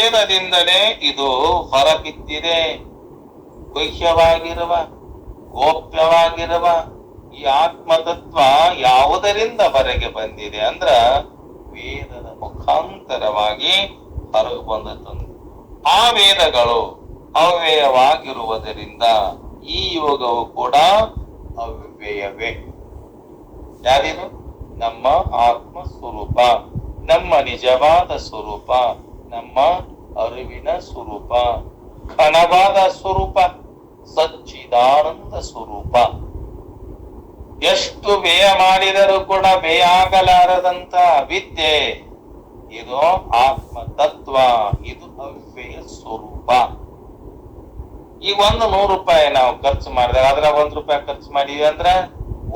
ವೇದದಿಂದಲೇ ಇದು ಹೊರಬಿದ್ದಿದೆ. ಗುಹ್ಯವಾಗಿರುವ, ಗೋಪ್ಯವಾಗಿರುವ ಈ ಆತ್ಮತತ್ವ ಯಾವುದರಿಂದ ಹೊರಗೆ ಬಂದಿದೆ ಅಂದ್ರ ವೇದದ ಮುಖಾಂತರವಾಗಿ ಹೊರಗೆ ಬಂದದ್ದು. ಆ ವೇದಗಳು ಅವ್ಯಯವಾಗಿರುವುದರಿಂದ ಈ ಯೋಗವು ಕೂಡ ಅವ್ಯಯವೇ. ಯಾರಿದು? ನಮ್ಮ ಆತ್ಮ ಸ್ವರೂಪ, ನಮ್ಮ ನಿಜವಾದ ಸ್ವರೂಪ, ನಮ್ಮ ಅರಿವಿನ ಸ್ವರೂಪ, ಘನವಾದ ಸ್ವರೂಪ, ಸಚ್ಚಿದಾನಂದ ಸ್ವರೂಪ. ಎಷ್ಟು ವ್ಯಯ ಮಾಡಿದರೂ ಕೂಡ ವ್ಯಯ ಆಗಲಾರದಂತ ವಿದ್ಯೆ ಇದು ಆತ್ಮ ತತ್ವ, ಇದು ಅವ್ಯಯ ಸ್ವರೂಪ. ಈಗ 100 ರೂಪಾಯಿ ನಾವು ಖರ್ಚು ಮಾಡಿದಾಗ ಅದ್ರ 1 ರೂಪಾಯಿ ಖರ್ಚು ಮಾಡಿದ್ವಿ ಅಂದ್ರ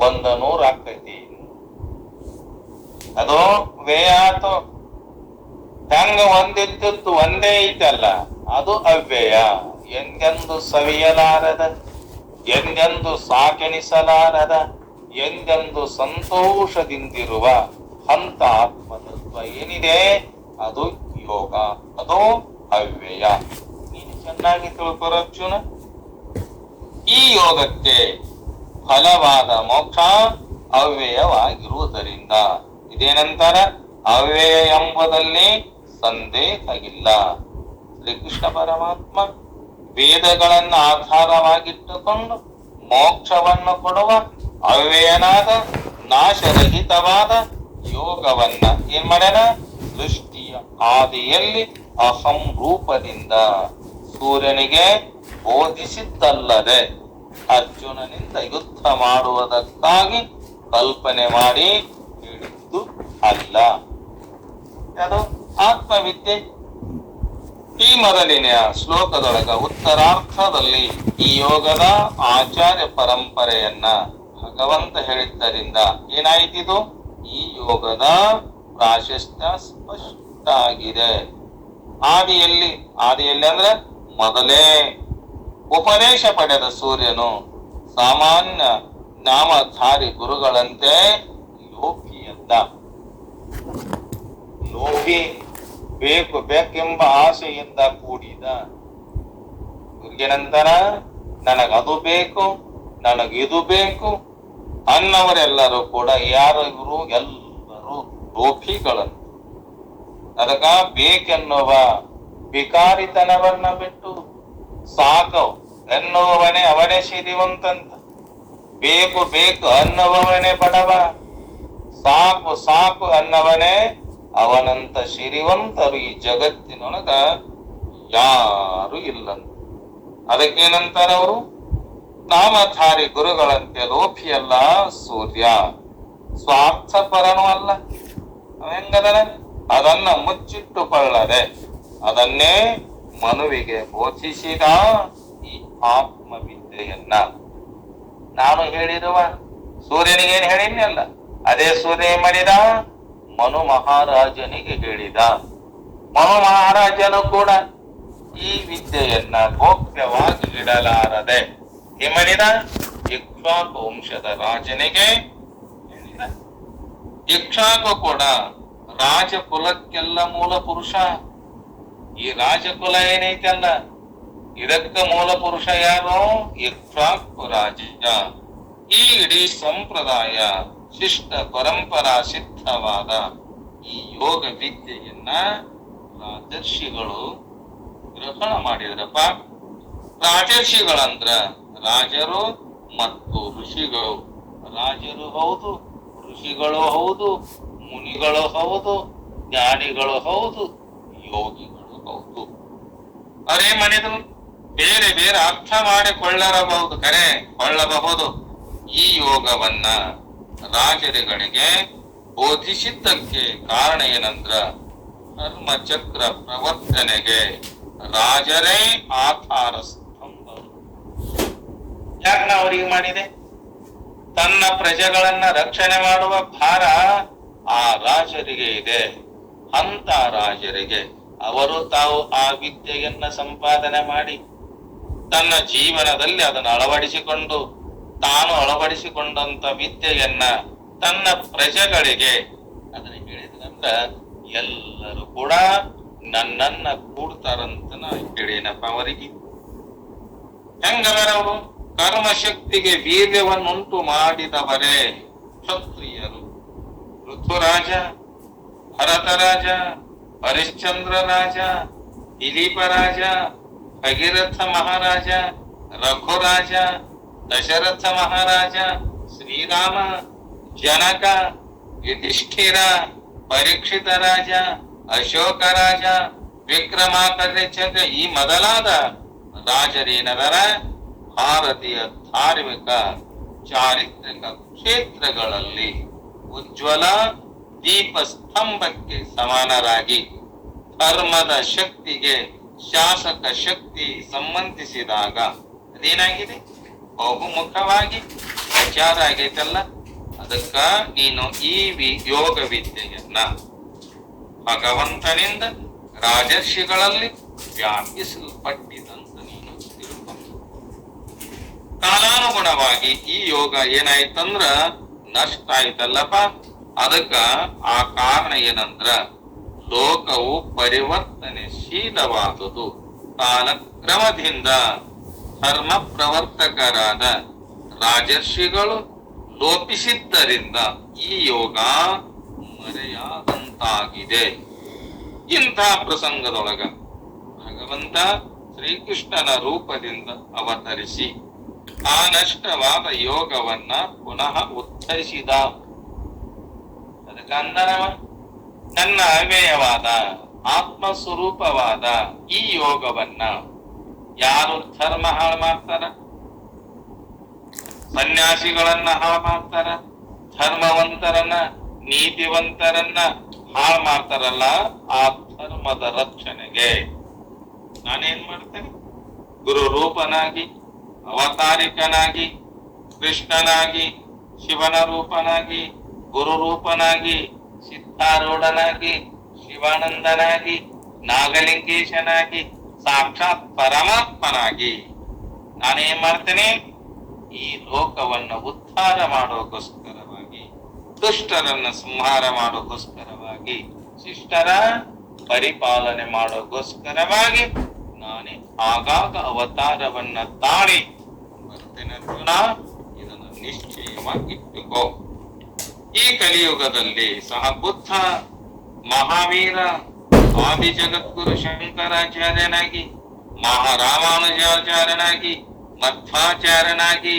100 ಆಕೈತಿ. ಅದು ವ್ಯಯ ಆತು. ಹೆಂಗ ಒಂದಿದ್ದದ್ದು ಒಂದೇ ಐತಲ್ಲ, ಅದು ಅವ್ಯಯ. ಎಂದೆಂದು ಸವಿಯಲಾರದ, ಎಂದೆಂದು ಸಾಕೆನಿಸಲಾರದ, ಎಂದೆಂದು ಸಂತೋಷದಿಂದಿರುವ ಹಂತ ಆತ್ಮತತ್ವ ಏನಿದೆ ಅದು ಯೋಗ, ಅದು ಅವ್ಯಯ. ನೀನು ಚೆನ್ನಾಗಿ ತಿಳ್ಕೊರ ಅರ್ಜುನ. ಈ ಯೋಗಕ್ಕೆ ಫಲವಾದ ಮೋಕ್ಷ ಅವ್ಯಯವಾಗಿರುವುದರಿಂದ ಇದೇನಂತಾರ? ಅವ್ಯಯ ಎಂಬುದಲ್ಲಿ ಸಂದೇಹ ಇಲ್ಲ. ಶ್ರೀಕೃಷ್ಣ ಪರಮಾತ್ಮ ವೇದಗಳನ್ನ ಆಧಾರವಾಗಿಟ್ಟುಕೊಂಡು ಮೋಕ್ಷವನ್ನು ಕೊಡುವ ಅವ್ಯಯನಾದ ನಾಶರಹಿತವಾದ ಯೋಗವನ್ನ ಏನ್ ಮಾಡ್ಯಾನ? ಸೃಷ್ಟಿಯ ಆದಿಯಲ್ಲಿ ಅಹಂ ರೂಪದಿಂದ ಸೂರ್ಯನಿಗೆ ಬೋಧಿಸಿದ್ದಲ್ಲದೆ ಅರ್ಜುನನಿಂದ ಯುದ್ಧ ಮಾಡುವುದಕ್ಕಾಗಿ ಕಲ್ಪನೆ ಮಾಡಿ ಹೇಳಿದ್ದು ಅಲ್ಲ. ಅದು ಆತ್ಮವಿದ್ಯೆ. ಈ ಮೊದಲಿನ ಶ್ಲೋಕದೊಳಗ ಉತ್ತರಾರ್ಥದಲ್ಲಿ ಈ ಯೋಗದ ಆಚಾರ್ಯ ಪರಂಪರೆಯನ್ನ ಭಗವಂತ ಹೇಳಿದ್ದರಿಂದ ಏನಾಯ್ತಿದು? ಈ ಯೋಗದ ಪ್ರಾಶಸ್ತ್ಯ ಸ್ಪಷ್ಟ ಆಗಿದೆ. ಆದಿಯಲ್ಲಿ ಅಂದ್ರೆ ಮೊದಲೇ ಉಪದೇಶ ಪಡೆದ ಸೂರ್ಯನು ಸಾಮಾನ್ಯ ನಾಮಧಾರಿ ಗುರುಗಳಂತೆ ಲೋಭಿಯಲ್ಲ. ಲೋಭಿ, ಬೇಕೆಂಬ ಆಸೆಯಿಂದ ಕೂಡಿದ ನಂತರ ನನಗದು ಬೇಕು, ನನಗಿದು ಬೇಕು ಅನ್ನವರೆಲ್ಲರೂ ಕೂಡ ಯಾರು? ಇವರು ಎಲ್ಲರೂ ಲೋಭಿಗಳನ್ನು. ಅದಕ್ಕ ಬೇಕೆನ್ನುವ ವಿಕಾರಿತನವನ್ನ ಬಿಟ್ಟು ಸಾಕು ಎನ್ನುವವನೇ ಅವನೇ ಸಿರಿವಂತಂತ, ಬೇಕು ಬೇಕು ಅನ್ನುವವನೇ ಬಡವ, ಸಾಕು ಸಾಕು ಅನ್ನವನೇ ಅವನಂತ ಸಿರಿವಂತರು ಈ ಜಗತ್ತಿನೊಳಗ ಯಾರು ಇಲ್ಲಂತ. ಅದಕ್ಕೇನಂತಾರ ಅವರು? ನಾಮಧಾರಿ ಗುರುಗಳಂತೆ ಲೋಭಿಯಲ್ಲ ಸೂರ್ಯ, ಸ್ವಾರ್ಥಪರನೂ ಅಲ್ಲ. ಹೆಂಗದನ? ಅದನ್ನ ಮುಚ್ಚಿಟ್ಟುಕೊಳ್ಳದೆ ಅದನ್ನೇ ಮನುವಿಗೆ ಬೋಧಿಸಿದ ಈ ಆತ್ಮವಿದ್ಯೆಯನ್ನ ನಾನು ಹೇಳಿರುವ ಸೂರ್ಯನಿಗೇನು ಹೇಳಿದ್ನಲ್ಲ, ಅದೇ ಸೂರ್ಯ ಮಾಡಿದ ಮನು ಮಹಾರಾಜನಿಗೆ ಹೇಳಿದ. ಮನು ಮಹಾರಾಜನು ಕೂಡ ಈ ವಿದ್ಯೆಯನ್ನ ಗೋಪ್ಯವಾಗಿ ಇಡಲಾರದೆ ಮಾಡಿದ ಇಕ್ಷ್ವಾಕು ವಂಶದ ರಾಜನಿಗೆ ಹೇಳಿದ. ಇಕ್ಷ್ವಾಕು ಕೂಡ ರಾಜಕುಲಕ್ಕೆಲ್ಲ ಮೂಲ ಪುರುಷ. ಈ ರಾಜಕುಲ ಏನೈತಲ್ಲ ಇದಕ್ಕ ಮೂಲ ಪುರುಷ ಯಾರು? ಇಕ್ಷ್ವಾಕು ರಾಜ. ಈ ಇಡೀ ಸಂಪ್ರದಾಯ ಶಿಷ್ಟ ಪರಂಪರಾ ಸಿದ್ಧವಾದ ಈ ಯೋಗ ವಿದ್ಯೆಯನ್ನ ರಾಜರ್ಷಿಗಳು ಗ್ರಹಣ ಮಾಡಿದ್ರಪ್ಪ. ರಾಜರ್ಷಿಗಳಂದ್ರ ರಾಜರು ಮತ್ತು ಋಷಿಗಳು. ರಾಜರು ಹೌದು, ಋಷಿಗಳು ಹೌದು, ಮುನಿಗಳು ಹೌದು, ಜ್ಞಾನಿಗಳು ಹೌದು, ಯೋಗಿಗಳು ಹೌದು. ಅವರೇ ಮನೆದು ಬೇರೆ ಬೇರೆ ಅರ್ಥ ಮಾಡಿಕೊಳ್ಳಬಹುದು, ಕೊಳ್ಳಬಹುದು. ಈ ಯೋಗವನ್ನ ರಾಜರುಗಳಿಗೆ ಬೋಧಿಸಿದ್ದಕ್ಕೆ ಕಾರಣ ಏನಂದ್ರ ಧರ್ಮಚಕ್ರ ಪ್ರವರ್ತನೆಗೆ ರಾಜರೇ ಆಧಾರ ಸ್ತಂಭ. ಯಾಕೆ ನಾವು ಅವರಿಗೆ ಮಾಡಿದೆ? ತನ್ನ ಪ್ರಜೆಗಳನ್ನ ರಕ್ಷಣೆ ಮಾಡುವ ಭಾರ ಆ ರಾಜರಿಗೆ ಇದೆ. ಅಂತ ರಾಜರಿಗೆ ಅವರು ತಾವು ಆ ವಿದ್ಯೆಯನ್ನ ಸಂಪಾದನೆ ಮಾಡಿ ತನ್ನ ಜೀವನದಲ್ಲಿ ಅದನ್ನು ಅಳವಡಿಸಿಕೊಂಡು ತಾನು ಅಳವಡಿಸಿಕೊಂಡಂತ ವಿದ್ಯೆಯನ್ನ ತನ್ನ ಪ್ರಜೆಗಳಿಗೆ ಅದನ್ನ ಹೇಳಿದ್ರಂದ್ರ ಎಲ್ಲರೂ ಕೂಡ ನನ್ನನ್ನ ಕೂಡ್ತಾರಂತ ನಾ ಕೇಳೇನಪ್ಪ ಅವರಿಗೆ. ಹೆಂಗದರ ಅವರು? ಕರ್ಮಶಕ್ತಿಗೆ ವೀರ್ಯವನ್ನುಂಟು ಮಾಡಿದವರೇ ಕ್ಷತ್ರಿಯರು. ಋತುರಾಜ, ಭರತರಾಜ, ಹರಿಶ್ಚಂದ್ರ ರಾಜ, ದಿಲೀಪ ರಾಜ, ಭಗೀರಥ ಮಹಾರಾಜ, ರಘುರಾಜ, ದಶರಥ ಮಹಾರಾಜ, ಶ್ರೀರಾಮ, ಜನಕ, ಯುಧಿಷ್ಠಿರ, ಪರೀಕ್ಷಿತ ರಾಜ, ಅಶೋಕ ರಾಜ, ವಿಕ್ರಮಾದಿತ್ಯ ಈ ಮೊದಲಾದ ರಾಜರೇನದರ ಭಾರತೀಯ ಧಾರ್ಮಿಕ ಚಾರಿತ್ರಿಕ ಕ್ಷೇತ್ರಗಳಲ್ಲಿ ಉಜ್ವಲ ದೀಪ ಸ್ತಂಭಕ್ಕೆ ಸಮಾನರಾಗಿ ಧರ್ಮದ ಶಕ್ತಿಗೆ ಶಾಸಕ ಶಕ್ತಿ ಸಂಬಂಧಿಸಿದಾಗ ಅದೇನಾಗಿದೆ? ಬಹುಮುಖವಾಗಿ ಪ್ರಚಾರ ಆಗೈತಲ್ಲ. ಅದಕ್ಕ ನೀನು ಈ ಯೋಗ ವಿದ್ಯೆಯನ್ನ ಭಗವಂತನಿಂದ ರಾಜರ್ಷಿಗಳಲ್ಲಿ ವ್ಯಾಪಿಸಲ್ಪಟ್ಟಿದಂತ ನೀನು ತಿಳ್ಕೊ. ಕಾಲಾನುಗುಣವಾಗಿ ಈ ಯೋಗ ಏನಾಯ್ತಂದ್ರ ನಷ್ಟ ಆಯ್ತಲ್ಲಪ್ಪ. ಅದಕ್ಕ ಆ ಕಾರಣ ಏನಂದ್ರ ಲೋಕವು ಪರಿವರ್ತನೆಶೀಲವಾದುದು. ಕಾಲಕ್ರಮದಿಂದ ಧರ್ಮ ಪ್ರವರ್ತಕರಾದ ರಾಜರ್ಷಿಗಳು ಲೋಪಿಸಿದ್ದರಿಂದ ಈ ಯೋಗ ಮರೆಯಾದಂತಾಗಿದೆ. ಇಂಥ ಪ್ರಸಂಗದೊಳಗ ಭಗವಂತ ಶ್ರೀಕೃಷ್ಣನ ರೂಪದಿಂದ ಅವತರಿಸಿ ಆ ನಷ್ಟವಾದ ಯೋಗವನ್ನ ಪುನಃ ಉದ್ಧರಿಸಿದ. ಅದಕ್ಕ ಅಂದನವ, ನನ್ನ ಅವ್ಯಯವಾದ ಆತ್ಮಸ್ವರೂಪವಾದ ಈ ಯೋಗವನ್ನ ಯಾರು ಧರ್ಮ ಹಾಳು ಮಾಡ್ತಾರ, ಸನ್ಯಾಸಿಗಳನ್ನ ಹಾಳು ಮಾಡ್ತಾರ, ಧರ್ಮವಂತರನ್ನ ನೀತಿವಂತರನ್ನ ಹಾಳು ಮಾಡ್ತಾರಲ್ಲ, ಆ ಧರ್ಮದ ರಕ್ಷಣೆಗೆ ನಾನೇನ್ ಮಾಡ್ತೇನೆ? ಗುರು ರೂಪನಾಗಿ, ಅವತಾರಿಕನಾಗಿ, ಕೃಷ್ಣನಾಗಿ, ಶಿವನ ರೂಪನಾಗಿ, ಗುರು ರೂಪನಾಗಿ, ಸಿದ್ಧಾರೂಢನಾಗಿ, ಶಿವಾನಂದನಾಗಿ, ನಾಗಲಿಂಗೇಶನಾಗಿ, ಸಾಕ್ಷಾತ್ ಪರಮಾತ್ಮನಾಗಿ ನಾನೇನ್ ಮಾಡ್ತೇನೆ? ಈ ಲೋಕವನ್ನ ಉದ್ಧಾರ ಮಾಡೋಕ್ಕೋಸ್ಕರವಾಗಿ, ದುಷ್ಟರನ್ನ ಸಂಹಾರ ಮಾಡೋಕ್ಕೋಸ್ಕರವಾಗಿ, ಶಿಷ್ಟರ ಪರಿಪಾಲನೆ ಮಾಡೋಕ್ಕೋಸ್ಕರವಾಗಿ ನಾನೇ ಆಗಾಗ ಅವತಾರವನ್ನ ತಾಳಿ ಬರ್ತೇನೆ ಅರ್ಜುನ. ಇದನ್ನು ನಿಶ್ಚಯವಾಗಿ ಇಟ್ಟುಕೋ. ಈ ಕಲಿಯುಗದಲ್ಲಿ ಸಹ ಬುದ್ಧ, ಮಹಾವೀರ, ಆದಿ ಜಗದ್ಗುರು ಶಂಕರಾಚಾರ್ಯನಾಗಿ, ಮಹಾರಾಮಾನುಜಾಚಾರ್ಯನಾಗಿ, ಮಧ್ವಾಚಾರ್ಯನಾಗಿ,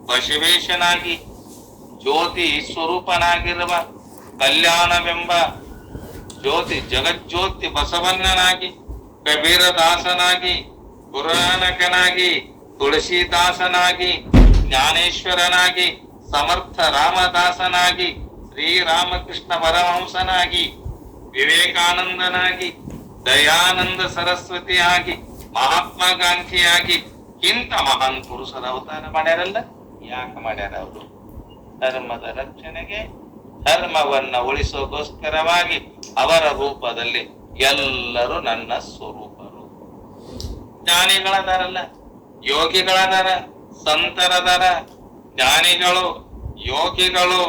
ಬಸವೇಶನಾಗಿ, ಜ್ಯೋತಿ ಸ್ವರೂಪನಾಗಿರುವ ಕಲ್ಯಾಣವೆಂಬ ಜ್ಯೋತಿ ಜಗಜ್ಯೋತಿ ಬಸವಣ್ಣನಾಗಿ, ಕಬೀರದಾಸನಾಗಿ, ಗುರುನಾನಕನಾಗಿ, ತುಳಸಿದಾಸನಾಗಿ, ಜ್ಞಾನೇಶ್ವರನಾಗಿ, ಸಮರ್ಥ ರಾಮದಾಸನಾಗಿ, ಶ್ರೀರಾಮಕೃಷ್ಣ ಪರಮಹಂಸನಾಗಿ, ವಿವೇಕಾನಂದನಾಗಿ, ದಯಾನಂದ ಸರಸ್ವತಿಯಾಗಿ, ಮಹಾತ್ಮ ಗಾಂಧಿಯಾಗಿ ಇಂಥ ಮಹಾನ್ ಪುರುಷರ ಅವತಾರ ಮಾಡ್ಯಾರಲ್ಲ. ಯಾಕೆ ಮಾಡ್ಯಾರ ಅವರು? ಧರ್ಮದ ರಕ್ಷಣೆಗೆ, ಧರ್ಮವನ್ನ ಉಳಿಸೋಗೋಸ್ಕರವಾಗಿ ಅವರ ರೂಪದಲ್ಲಿ ಎಲ್ಲರೂ ನನ್ನ ಸ್ವರೂಪರು. ಜ್ಞಾನಿಗಳದಾರಲ್ಲ, ಯೋಗಿಗಳದಾರ, ಸಂತರದಾರ, ಜ್ಞಾನಿಗಳು, ಯೋಗಿಗಳು,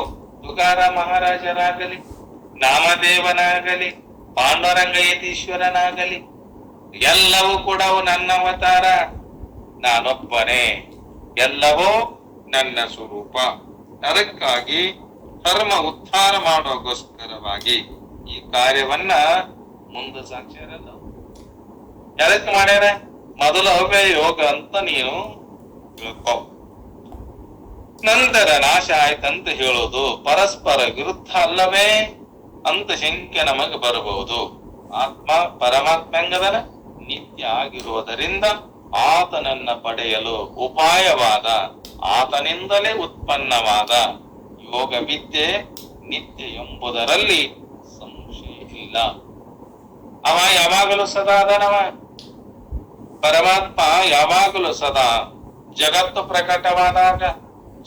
ತುಕಾರ ಮಹಾರಾಜರಾಗಲಿ, ನಾಮದೇವನಾಗಲಿ, ಪಾಂಡುರಂಗ ಯತೀಶ್ವರನಾಗಲಿ, ಎಲ್ಲವೂ ಕೂಡ ನನ್ನ ಅವತಾರ. ನಾನೊಬ್ಬನೇ, ಎಲ್ಲವೂ ನನ್ನ ಸ್ವರೂಪ. ಅದಕ್ಕಾಗಿ ಧರ್ಮ ಉದ್ಧಾರ ಮಾಡೋಗೋಸ್ಕರವಾಗಿ ಈ ಕಾರ್ಯವನ್ನ ಮುಂದೆ ಸಾಕ್ಷ್ಯಾರಲ್ಲ. ಎದಕ್ಕೆ ಮಾಡ್ಯಾರ? ಮೊದಲು ಅವ್ಯಯ ಯೋಗ ಅಂತ ನೀನು ತಿಳ್ಕೊ. ನಂತರ ನಾಶ ಆಯ್ತಂತ ಹೇಳೋದು ಪರಸ್ಪರ ವಿರುದ್ಧ ಅಲ್ಲವೇ ಅಂತ ಶಂಕೆ ನಮಗೆ ಬರಬಹುದು. ಆತ್ಮ ಪರಮಾತ್ಮಂಗದನ ನಿತ್ಯ ಆಗಿರುವುದರಿಂದ ಆತನನ್ನ ಪಡೆಯಲು ಉಪಾಯವಾದ, ಆತನಿಂದಲೇ ಉತ್ಪನ್ನವಾದ ಯೋಗ ವಿದ್ಯೆ ನಿತ್ಯ ಎಂಬುದರಲ್ಲಿ ಸಂಶಯ ಇಲ್ಲ. ಅವ ಯಾವಾಗಲೂ ಸದಾ ಅದನವ. ಪರಮಾತ್ಮ ಯಾವಾಗಲೂ ಸದಾ ಜಗತ್ತು ಪ್ರಕಟವಾದಾಗ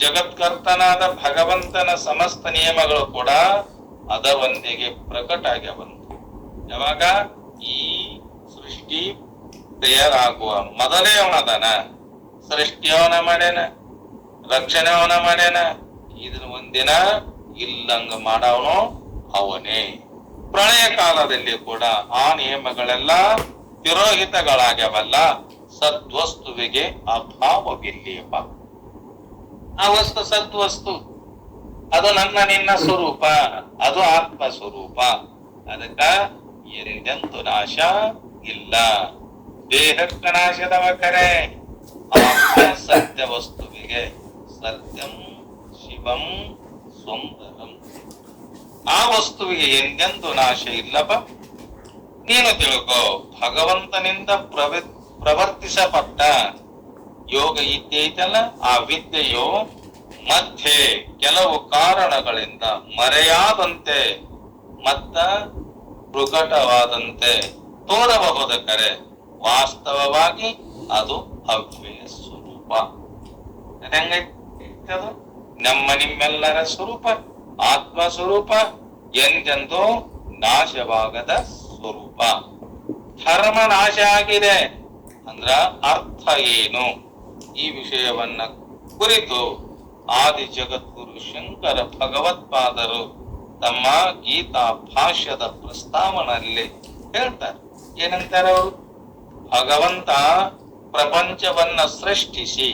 ಜಗತ್ಕರ್ತನಾದ ಭಗವಂತನ ಸಮಸ್ತ ನಿಯಮಗಳು ಕೂಡ ಅದರೊಂದಿಗೆ ಪ್ರಕಟ ಆಗಿ ಬಂತು. ಯಾವಾಗ? ಈ ಸೃಷ್ಟಿ ತಯಾರಾಗುವ ಮೊದಲೇ ಅವನದನ. ಸೃಷ್ಟಿ ಅವನ ಮಾಡ್ಯಾನ, ರಕ್ಷಣೆ ಅವನ ಮಾಡ್ಯಾನ. ಇದನ್ನ ಒಂದಿನ ಇಲ್ಲಂಗ ಮಾಡವನು ಅವನೇ. ಪ್ರಳಯ ಕಾಲದಲ್ಲಿ ಕೂಡ ಆ ನಿಯಮಗಳೆಲ್ಲ ತಿರೋಹಿತಗಳಾಗ್ಯವಲ್ಲ. ಸದ್ವಸ್ತುವಿಗೆ ಅಭಾವವಿಲ್ಲಪ್ಪ. ಆ ವಸ್ತು ಸದ್ವಸ್ತು, ಅದು ನನ್ನ ನಿನ್ನ ಸ್ವರೂಪ, ಅದು ಆತ್ಮ ಸ್ವರೂಪ. ಅದಕ್ಕ ಎಂದೆಂದು ನಾಶ ಇಲ್ಲ. ದೇಹಕ್ಕ ನಾಶದವ ಕರೆ, ಆತ್ಮ ಸತ್ಯ ವಸ್ತುವಿಗೆ ಸತ್ಯಂ ಶಿವಂ ಸುಂದರಂ. ಆ ವಸ್ತುವಿಗೆ ಎಂದೆಂದು ನಾಶ ಇಲ್ಲಪ್ಪ. ನೀನು ತಿಳ್ಕೋ, ಭಗವಂತನಿಂದ ಪ್ರವರ್ತಿಸಪಟ್ಟ ಯೋಗ ಇದ್ದೈತಲ್ಲ, ಆ ವಿದ್ಯೆಯು ಮಧ್ಯೆ ಕೆಲವು ಕಾರಣಗಳಿಂದ ಮರೆಯಾದಂತೆ ಮತ್ತ ಪ್ರಕಟವಾದಂತೆ ತೋರಬಹುದ ಕರೆ, ವಾಸ್ತವವಾಗಿ ಅದು ಅವ್ಯಯ ಸ್ವರೂಪ. ಹೆಂಗೈತದು? ನಮ್ಮ ನಿಮ್ಮೆಲ್ಲರ ಸ್ವರೂಪ ಆತ್ಮ ಸ್ವರೂಪ, ಎಂದೆಂದೂ ನಾಶವಾಗದ ಸ್ವರೂಪ. ಧರ್ಮ ನಾಶ ಆಗಿದೆ ಅಂದ್ರ ಅರ್ಥ ಏನು? ಈ ವಿಷಯವನ್ನ ಕುರಿತು ಆದಿ ಜಗದ್ಗುರು ಶಂಕರ ಭಗವತ್ಪಾದರು ತಮ್ಮ ಗೀತಾ ಭಾಷ್ಯದ ಪ್ರಸ್ತಾವನಲ್ಲಿ ಹೇಳ್ತಾರೆ. ಏನಂತಾರೆ ಅವರು? ಭಗವಂತ ಪ್ರಪಂಚವನ್ನ ಸೃಷ್ಟಿಸಿ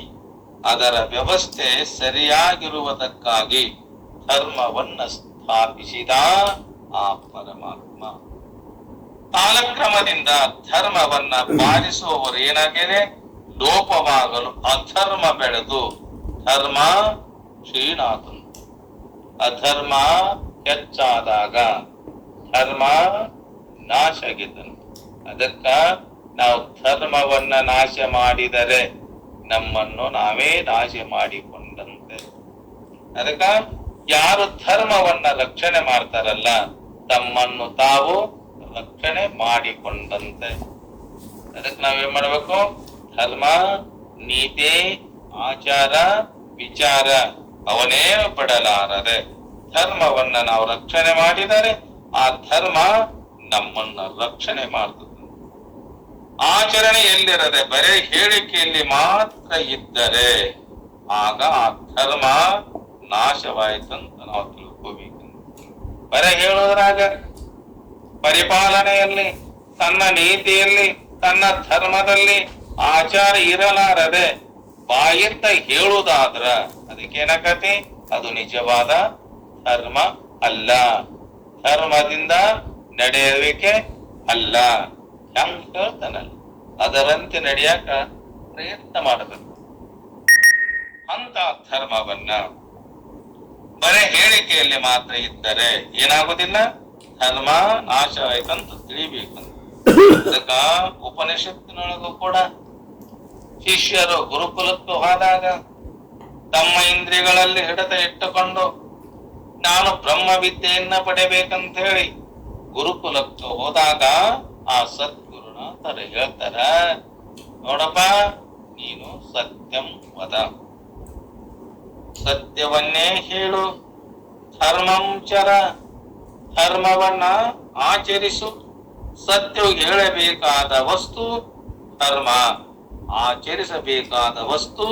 ಅದರ ವ್ಯವಸ್ಥೆ ಸರಿಯಾಗಿರುವುದಕ್ಕಾಗಿ ಧರ್ಮವನ್ನ ಸ್ಥಾಪಿಸಿದ ಆ ಪರಮಾತ್ಮ. ಕಾಲಕ್ರಮದಿಂದ ಧರ್ಮವನ್ನ ಪಾಲಿಸುವವರು ಏನಾಗಿದೆ? ಲೋಪವಾಗಲು ಅಧರ್ಮ ಬೆಳೆದು ಧರ್ಮ ಕ್ಷೀಣಾತಂತು. ಅಧರ್ಮ ಹೆಚ್ಚಾದಾಗ ಧರ್ಮ ನಾಶ ಆಗಿದ್ದನು. ಅದಕ್ಕ ನಾವು ಧರ್ಮವನ್ನ ನಾಶ ಮಾಡಿದರೆ ನಮ್ಮನ್ನು ನಾವೇ ನಾಶ ಮಾಡಿಕೊಂಡಂತೆ. ಅದಕ್ಕ ಯಾರು ಧರ್ಮವನ್ನ ರಕ್ಷಣೆ ಮಾಡ್ತಾರಲ್ಲ, ತಮ್ಮನ್ನು ತಾವು ರಕ್ಷಣೆ ಮಾಡಿಕೊಂಡಂತೆ. ಅದಕ್ಕೆ ನಾವೇನ್ ಮಾಡ್ಬೇಕು? ಧರ್ಮ, ನೀತಿ, ಆಚಾರ, ವಿಚಾರ ಅವನೇ ಬಿಡಲಾರದೆ ಧರ್ಮವನ್ನ ನಾವು ರಕ್ಷಣೆ ಮಾಡಿದರೆ ಆ ಧರ್ಮ ನಮ್ಮನ್ನ ರಕ್ಷಣೆ ಮಾಡ್ತದೆ. ಆಚರಣೆ ಎಲ್ಲಿರದೆ ಬರೇ ಹೇಳಿಕೆಯಲ್ಲಿ ಮಾತ್ರ ಇದ್ದರೆ ಆಗ ಆ ಧರ್ಮ ನಾಶವಾಯಿತಂತ ನಾವು ತಿಳ್ಕೋಬೇಕು. ಬರೇ ಹೇಳೋದ್ರಾಗ, ಪರಿಪಾಲನೆಯಲ್ಲಿ, ತನ್ನ ನೀತಿಯಲ್ಲಿ, ತನ್ನ ಧರ್ಮದಲ್ಲಿ ಆಚಾರ ಇರಲಾರದೆ ಬಾಯಿಂದ ಹೇಳುವುದಾದ್ರ ಅದಕ್ಕೇನಾಗತಿ? ಅದು ನಿಜವಾದ ಧರ್ಮ ಅಲ್ಲ, ಧರ್ಮದಿಂದ ನಡೆಯುವಿಕೆ ಅಲ್ಲ. ಹೆಂಗ್ ಹೇಳ್ತಾನಲ್ಲ ಅದರಂತೆ ನಡೆಯಕ ಪ್ರಯತ್ನ ಮಾಡಬೇಕು. ಅಂತ ಧರ್ಮವನ್ನ ಬರೇ ಹೇಳಿಕೆಯಲ್ಲಿ ಮಾತ್ರ ಇದ್ದರೆ ಏನಾಗುದಿಲ್ಲ, ಧರ್ಮ ನಾಶ ಆಯ್ತಂತ ತಿಳಿಬೇಕಂತ. ಅದಕ್ಕ ಉಪನಿಷತ್ತಿನೊಳಗೂ ಕೂಡ ಶಿಷ್ಯರು ಗುರುಕುಲಕ್ಕೆ ಹೋದಾಗ ತಮ್ಮ ಇಂದ್ರಿಯಗಳಲ್ಲಿ ಹಿಡಿತ ಇಟ್ಟುಕೊಂಡು ನಾನು ಬ್ರಹ್ಮ ವಿದ್ಯೆಯನ್ನ ಪಡೆಬೇಕಂತ ಹೇಳಿ ಗುರುಕುಲಕ್ಕೆ ಹೋದಾಗ ಆ ಸದ್ಗುರುನಾಥರು ಹೇಳ್ತಾರ, ನೋಡಪ್ಪ, ನೀನು ಸತ್ಯಂ ವದ, ಸತ್ಯವನ್ನೇ ಹೇಳು, ಧರ್ಮಂ ಚರ, ಧರ್ಮವನ್ನ ಆಚರಿಸು. ಸತ್ಯವು ಹೇಳಬೇಕಾದ ವಸ್ತು ಧರ್ಮ, ಆಚರಿಸಬೇಕಾದ ವಸ್ತು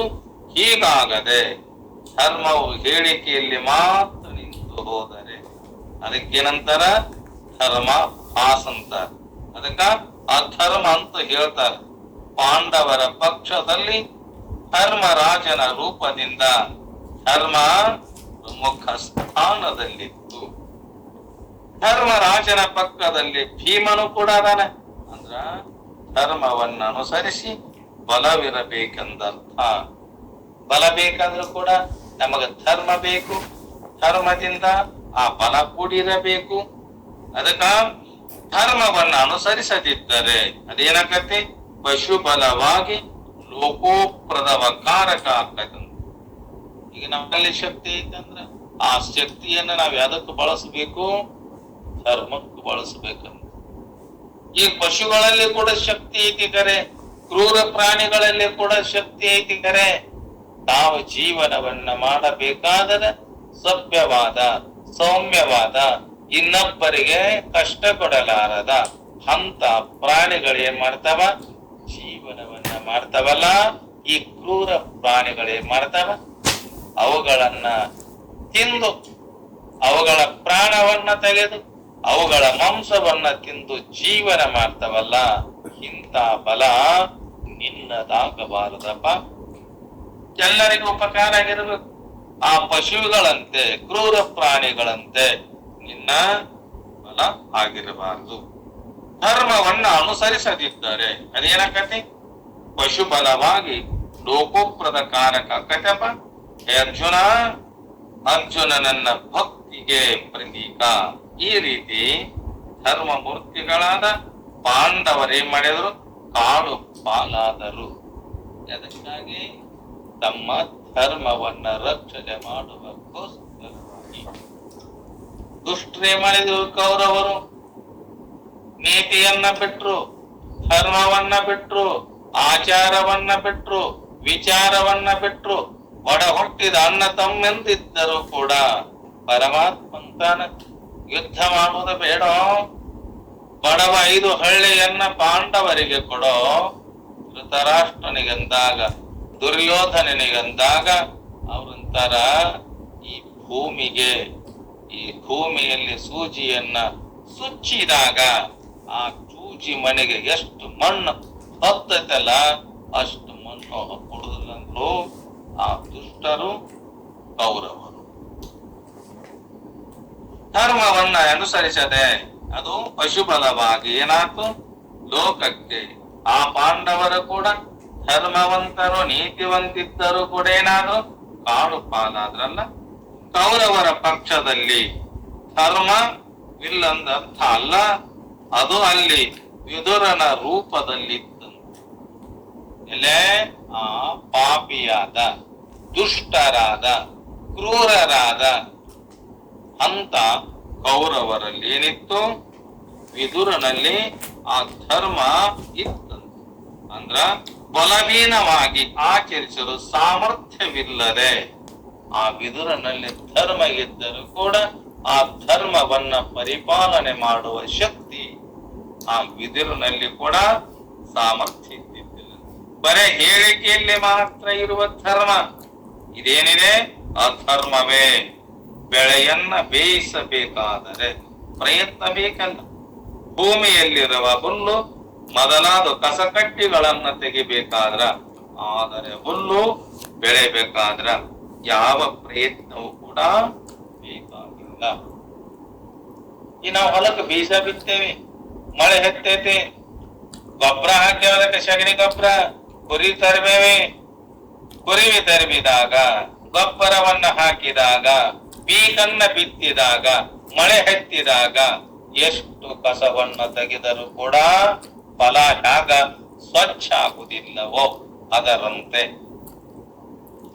ಹೀಗಾಗದೆ ಧರ್ಮವು ಹೇಳಿಕೆಯಲ್ಲಿ ಮಾತ್ರ ನಿಂತು ಹೋದರೆ ಅದಕ್ಕೇನಂತಾರ? ಧರ್ಮ ಭಾಸ ಅಂತ. ಅದಕ್ಕ ಅಧರ್ಮ ಅಂತ ಹೇಳ್ತಾರೆ. ಪಾಂಡವರ ಪಕ್ಷದಲ್ಲಿ ಧರ್ಮರಾಜನ ರೂಪದಿಂದ ಧರ್ಮ ಪ್ರಮುಖ ಸ್ಥಾನದಲ್ಲಿತ್ತು. ಧರ್ಮರಾಜನ ಪಕ್ಕದಲ್ಲಿ ಭೀಮನು ಕೂಡ ಅದಾನೆ. ಅಂದ್ರ ಧರ್ಮವನ್ನು ಅನುಸರಿಸಿ ಬಲವಿರಬೇಕೆಂದರ್ಥ. ಬಲ ಬೇಕಾದ್ರೂ ಕೂಡ ನಮಗ ಧರ್ಮ ಬೇಕು, ಧರ್ಮದಿಂದ ಆ ಬಲ ಕೂಡಿರಬೇಕು. ಅದಕ್ಕ ಧರ್ಮವನ್ನ ಅನುಸರಿಸದಿದ್ದರೆ ಅದೇನಾಗತ್ತೆ? ಪಶು ಬಲವಾಗಿ ಲೋಕೋಪ್ರದವ ಕಾರಕ ಆಗ್ತದಂತ. ಈಗ ನಮ್ಮಲ್ಲಿ ಶಕ್ತಿ ಐತಂದ್ರ ಆ ಶಕ್ತಿಯನ್ನ ನಾವ್ ಯಾವ್ದಕ್ಕೆ ಬಳಸಬೇಕು? ಧರ್ಮಕ್ಕೆ ಬಳಸಬೇಕಂತ. ಈ ಪಶುಗಳಲ್ಲಿ ಕೂಡ ಶಕ್ತಿ ಐತಿ ಕರೆ, ಕ್ರೂರ ಪ್ರಾಣಿಗಳಲ್ಲಿ ಕೂಡ ಶಕ್ತಿ ಐತಿ ಕರೆ. ತಾವು ಜೀವನವನ್ನ ಮಾಡಬೇಕಾದರೆ ಸಭ್ಯವಾದ, ಸೌಮ್ಯವಾದ, ಇನ್ನೊಬ್ಬರಿಗೆ ಕಷ್ಟ ಕೊಡಲಾರದ ಅಂತ ಪ್ರಾಣಿಗಳೇನ್ ಮಾಡ್ತಾವ? ಜೀವನವನ್ನ ಮಾಡ್ತಾವಲ್ಲ. ಈ ಕ್ರೂರ ಪ್ರಾಣಿಗಳೇನ್ ಮಾಡ್ತಾವ? ಅವುಗಳನ್ನ ತಿಂದು ಅವುಗಳ ಪ್ರಾಣವನ್ನ ತೆಗೆದು ಅವುಗಳ ಮಾಂಸವನ್ನ ತಿಂದು ಜೀವನ ಮಾಡ್ತವಲ್ಲ, ಇಂಥ ಬಲ ನಿನ್ನದಾಗಬಾರದಪ್ಪ. ಎಲ್ಲರಿಗೂ ಉಪಕಾರ ಆಗಿರಬೇಕು. ಆ ಪಶುಗಳಂತೆ, ಕ್ರೂರ ಪ್ರಾಣಿಗಳಂತೆ ನಿನ್ನ ಬಲ ಆಗಿರಬಾರದು. ಧರ್ಮವನ್ನ ಅನುಸರಿಸದಿದ್ದರೆ ಅದೇನಾಕತಿ? ಪಶು ಬಲವಾಗಿ ಲೋಕೋಪ್ರದ ಕಾರಕ ಕಥಪ. ಹೇ ಅರ್ಜುನ, ಅರ್ಜುನನನ್ನ ಭಕ್ತಿಗೆ ಪ್ರತೀಕ. ಈ ರೀತಿ ಧರ್ಮ ಮೂರ್ತಿಗಳಾದ ಪಾಂಡವರೇನ್ ಮಾಡಿದ್ರು? ಕಾಡು ಪಾಲಾದರು. ಅದಕ್ಕಾಗಿ ತಮ್ಮ ಧರ್ಮವನ್ನ ರಕ್ಷಣೆ ಮಾಡುವಕ್ಕೋಸ್ಕರವಾಗಿ. ದುಷ್ಟರೇ ಮಾಡಿದ್ರು ಕೌರವರು. ನೀತಿಯನ್ನ ಬಿಟ್ರು, ಧರ್ಮವನ್ನ ಬಿಟ್ರು, ಆಚಾರವನ್ನ ಬಿಟ್ರು, ವಿಚಾರವನ್ನ ಬಿಟ್ರು. ಒಡ ಹುಟ್ಟಿದ ಅಣ್ಣ ತಮ್ಮೆಂದಿದ್ದರೂ ಕೂಡ ಪರಮಾತ್ಮಂತಾನ ಯುದ್ಧ ಮಾಡುವುದು ಬೇಡ, ಬಡವ 5 ಹಳ್ಳಿಯನ್ನ ಪಾಂಡವರಿಗೆ ಕೊಡೋ. ಧೃತರಾಷ್ಟ್ರನಿಗಂದಾಗ, ದುರ್ಯೋಧನನಿಗಂದಾಗ ಅವರಂತರ ಈ ಭೂಮಿಯಲ್ಲಿ ಸೂಜಿಯನ್ನ ಸುಚ್ಚಿದಾಗ ಆ ಸೂಜಿ ಮನೆಗೆ ಎಷ್ಟು ಮಣ್ಣು ಹತ್ತೈತಲ್ಲ ಅಷ್ಟು ಮಣ್ಣು ಕೊಡುವುದಂದ್ರು ಆ ದುಷ್ಟರು ಕೌರವರು. ಧರ್ಮವನ್ನ ಅನುಸರಿಸದೆ ಅದು ಪಶುಬಲವಾಗಿ ಏನಾಯ್ತು? ಲೋಕಕ್ಕೆ. ಆ ಪಾಂಡವರು ಕೂಡ ಧರ್ಮವಂತರು, ನೀತಿವಂತಿದ್ದರು ಕೂಡ ಏನಾದ್ರು ಕಾಡು ಪಾಲಾದ್ರಲ್ಲ. ಕೌರವರ ಪಕ್ಷದಲ್ಲಿ ಧರ್ಮವಿಲ್ಲಂದ ಅರ್ಥ ಅಲ್ಲ, ಅದು ಅಲ್ಲಿ ವಿದುರನ ರೂಪದಲ್ಲಿತ್ತು. ಎಲ್ಲೇ ಆ ಪಾಪಿಯಾದ, ದುಷ್ಟರಾದ, ಕ್ರೂರರಾದ ಅಂತ ಕೌರವರಲ್ಲಿ ಏನಿತ್ತು? ವಿದುರನಲ್ಲಿ ಆ ಧರ್ಮ ಇತ್ತು. ಅಂದ್ರ ಬಲಹೀನವಾಗಿ ಆಚರಿಸಲು ಸಾಮರ್ಥ್ಯವಿಲ್ಲದೆ ಆ ವಿದುರನಲ್ಲಿ ಧರ್ಮ ಇದ್ದರೂ ಕೂಡ ಆ ಧರ್ಮವನ್ನ ಪರಿಪಾಲನೆ ಮಾಡುವ ಶಕ್ತಿ ಆ ವಿದುರನಲ್ಲಿ ಕೂಡ ಸಾಮರ್ಥ್ಯ ಇದ್ದಿದ್ದಿಲ್ಲ. ಬರೇ ಹೇಳಿಕೆಯಲ್ಲಿ ಮಾತ್ರ ಇರುವ ಧರ್ಮ ಇದೇನಿದೆ ಅಧರ್ಮವೇ. ಬೆಳೆಯನ್ನ ಬೇಯಿಸಬೇಕಾದರೆ ಪ್ರಯತ್ನ ಬೇಕಲ್ಲ. ಭೂಮಿಯಲ್ಲಿರುವ ಹುಲ್ಲು ಮೊದಲಾದ ಕಸಕಟ್ಟಿಗಳನ್ನ ತೆಗಿಬೇಕಾದ್ರ, ಆದರೆ ಹುಲ್ಲು ಬೆಳೆಬೇಕಾದ್ರ ಯಾವ ಪ್ರಯತ್ನವೂ ಕೂಡ ಬೇಕಾಗಿಲ್ಲ. ಈ ನಾವು ಹೊಲಕ್ಕೆ ಬೀಜ ಬಿತ್ತೇವೆ, ಮಳೆ ಹತ್ತೈತೆ, ಗೊಬ್ಬರ ಹಾಕ್ತೇವೆ, ಅದಕ್ಕೆ ಸಗಣಿ ಗೊಬ್ಬರ, ಕುರಿ ತರಬೇವೆ. ಕುರಿ ತರಬಿದಾಗ, ಗೊಬ್ಬರವನ್ನ ಹಾಕಿದಾಗ, ಬೀಜನ್ನ ಬಿತ್ತಿದಾಗ, ಮಳೆ ಹತ್ತಿದಾಗ ಎಷ್ಟು ಕಸವನ್ನ ತೆಗೆದರೂ ಕೂಡ ಫಲ ಹ್ಯಾಗ ಸ್ವಚ್ಛ ಆಗುವುದಿಲ್ಲವೋ ಅದರಂತೆ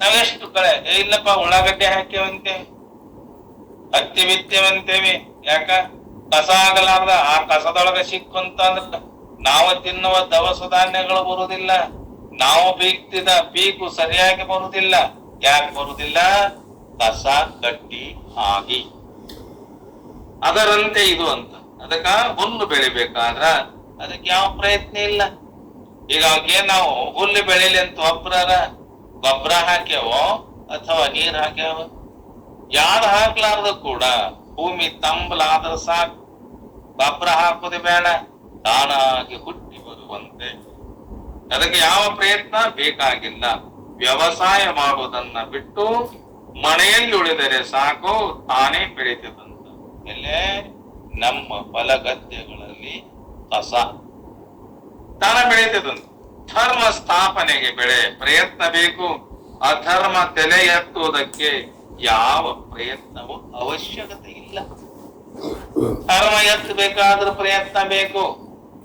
ನಾವೆಷ್ಟು ಕಡೆ ಇಲ್ಲಪ್ಪ ಉಳ್ಳಾಗಡ್ಡೆ ಹಾಕ್ಯವಂತೇವೆ, ಹತ್ತಿ ಬಿತ್ತೇವಂತೇವೆ. ಯಾಕ? ಕಸ ಆಗಲಾರ್ದ ಆ ಕಸದೊಳಗ ಸಿಕ್ಕಂತಂದ್ರ ನಾವು ತಿನ್ನುವ ದವಸ ಧಾನ್ಯಗಳು ಬರುವುದಿಲ್ಲ, ನಾವು ಬೀಗ್ತಿದ ಪೀಕು ಸರಿಯಾಗಿ ಬರುವುದಿಲ್ಲ. ಯಾಕೆ ಬರುವುದಿಲ್ಲ? ಕಸ ಕಟ್ಟಿ ಆಗಿ. ಅದರಂತೆ ಇದು ಅಂತ. ಅದಕ್ಕ ಹುಲ್ಲು ಬೆಳಿಬೇಕಾದ್ರ ಅದಕ್ಕೆ ಯಾವ ಪ್ರಯತ್ನ ಇಲ್ಲ. ಈಗ ನಾವು ಹುಲ್ಲು ಬೆಳಿಲಿ ಅಂತ ಗೊಬ್ಬರ ಹಾಕ್ಯಾವೋ ಅಥವಾ ನೀರ್ ಹಾಕ್ಯಾವ, ಯಾರು ಹಾಕ್ಲಾರ್ದು ಕೂಡ ಭೂಮಿ ತಂಬಲಾದ್ರ ಸಾಕು, ಗೊಬ್ಬರ ಹಾಕುದು ಬೇಡ, ತಾನಾಗಿ ಹುಟ್ಟಿ ಬರುವಂತೆ. ಅದಕ್ಕೆ ಯಾವ ಪ್ರಯತ್ನ ಬೇಕಾಗಿಲ್ಲ. ವ್ಯವಸಾಯ ಮಾಡುವುದನ್ನ ಬಿಟ್ಟು ಮನೆಯಲ್ಲಿ ಉಳಿದರೆ ಸಾಕು, ತಾನೇ ಬೆಳೀತದಂತ. ಎಲ್ಲೇ ನಮ್ಮ ಹೊಲಗದ್ದೆಗಳಲ್ಲಿ ಕಸ ತಾನ ಬೆಳೀತದಂತ. ಧರ್ಮ ಸ್ಥಾಪನೆಗೆ ಪ್ರಯತ್ನ ಬೇಕು. ಅಧರ್ಮ ತಲೆ ಎತ್ತುವುದಕ್ಕೆ ಯಾವ ಪ್ರಯತ್ನವೂ ಅವಶ್ಯಕತೆ ಇಲ್ಲ. ಧರ್ಮ ಎತ್ತಬೇಕಾದ್ರೂ ಪ್ರಯತ್ನ ಬೇಕು.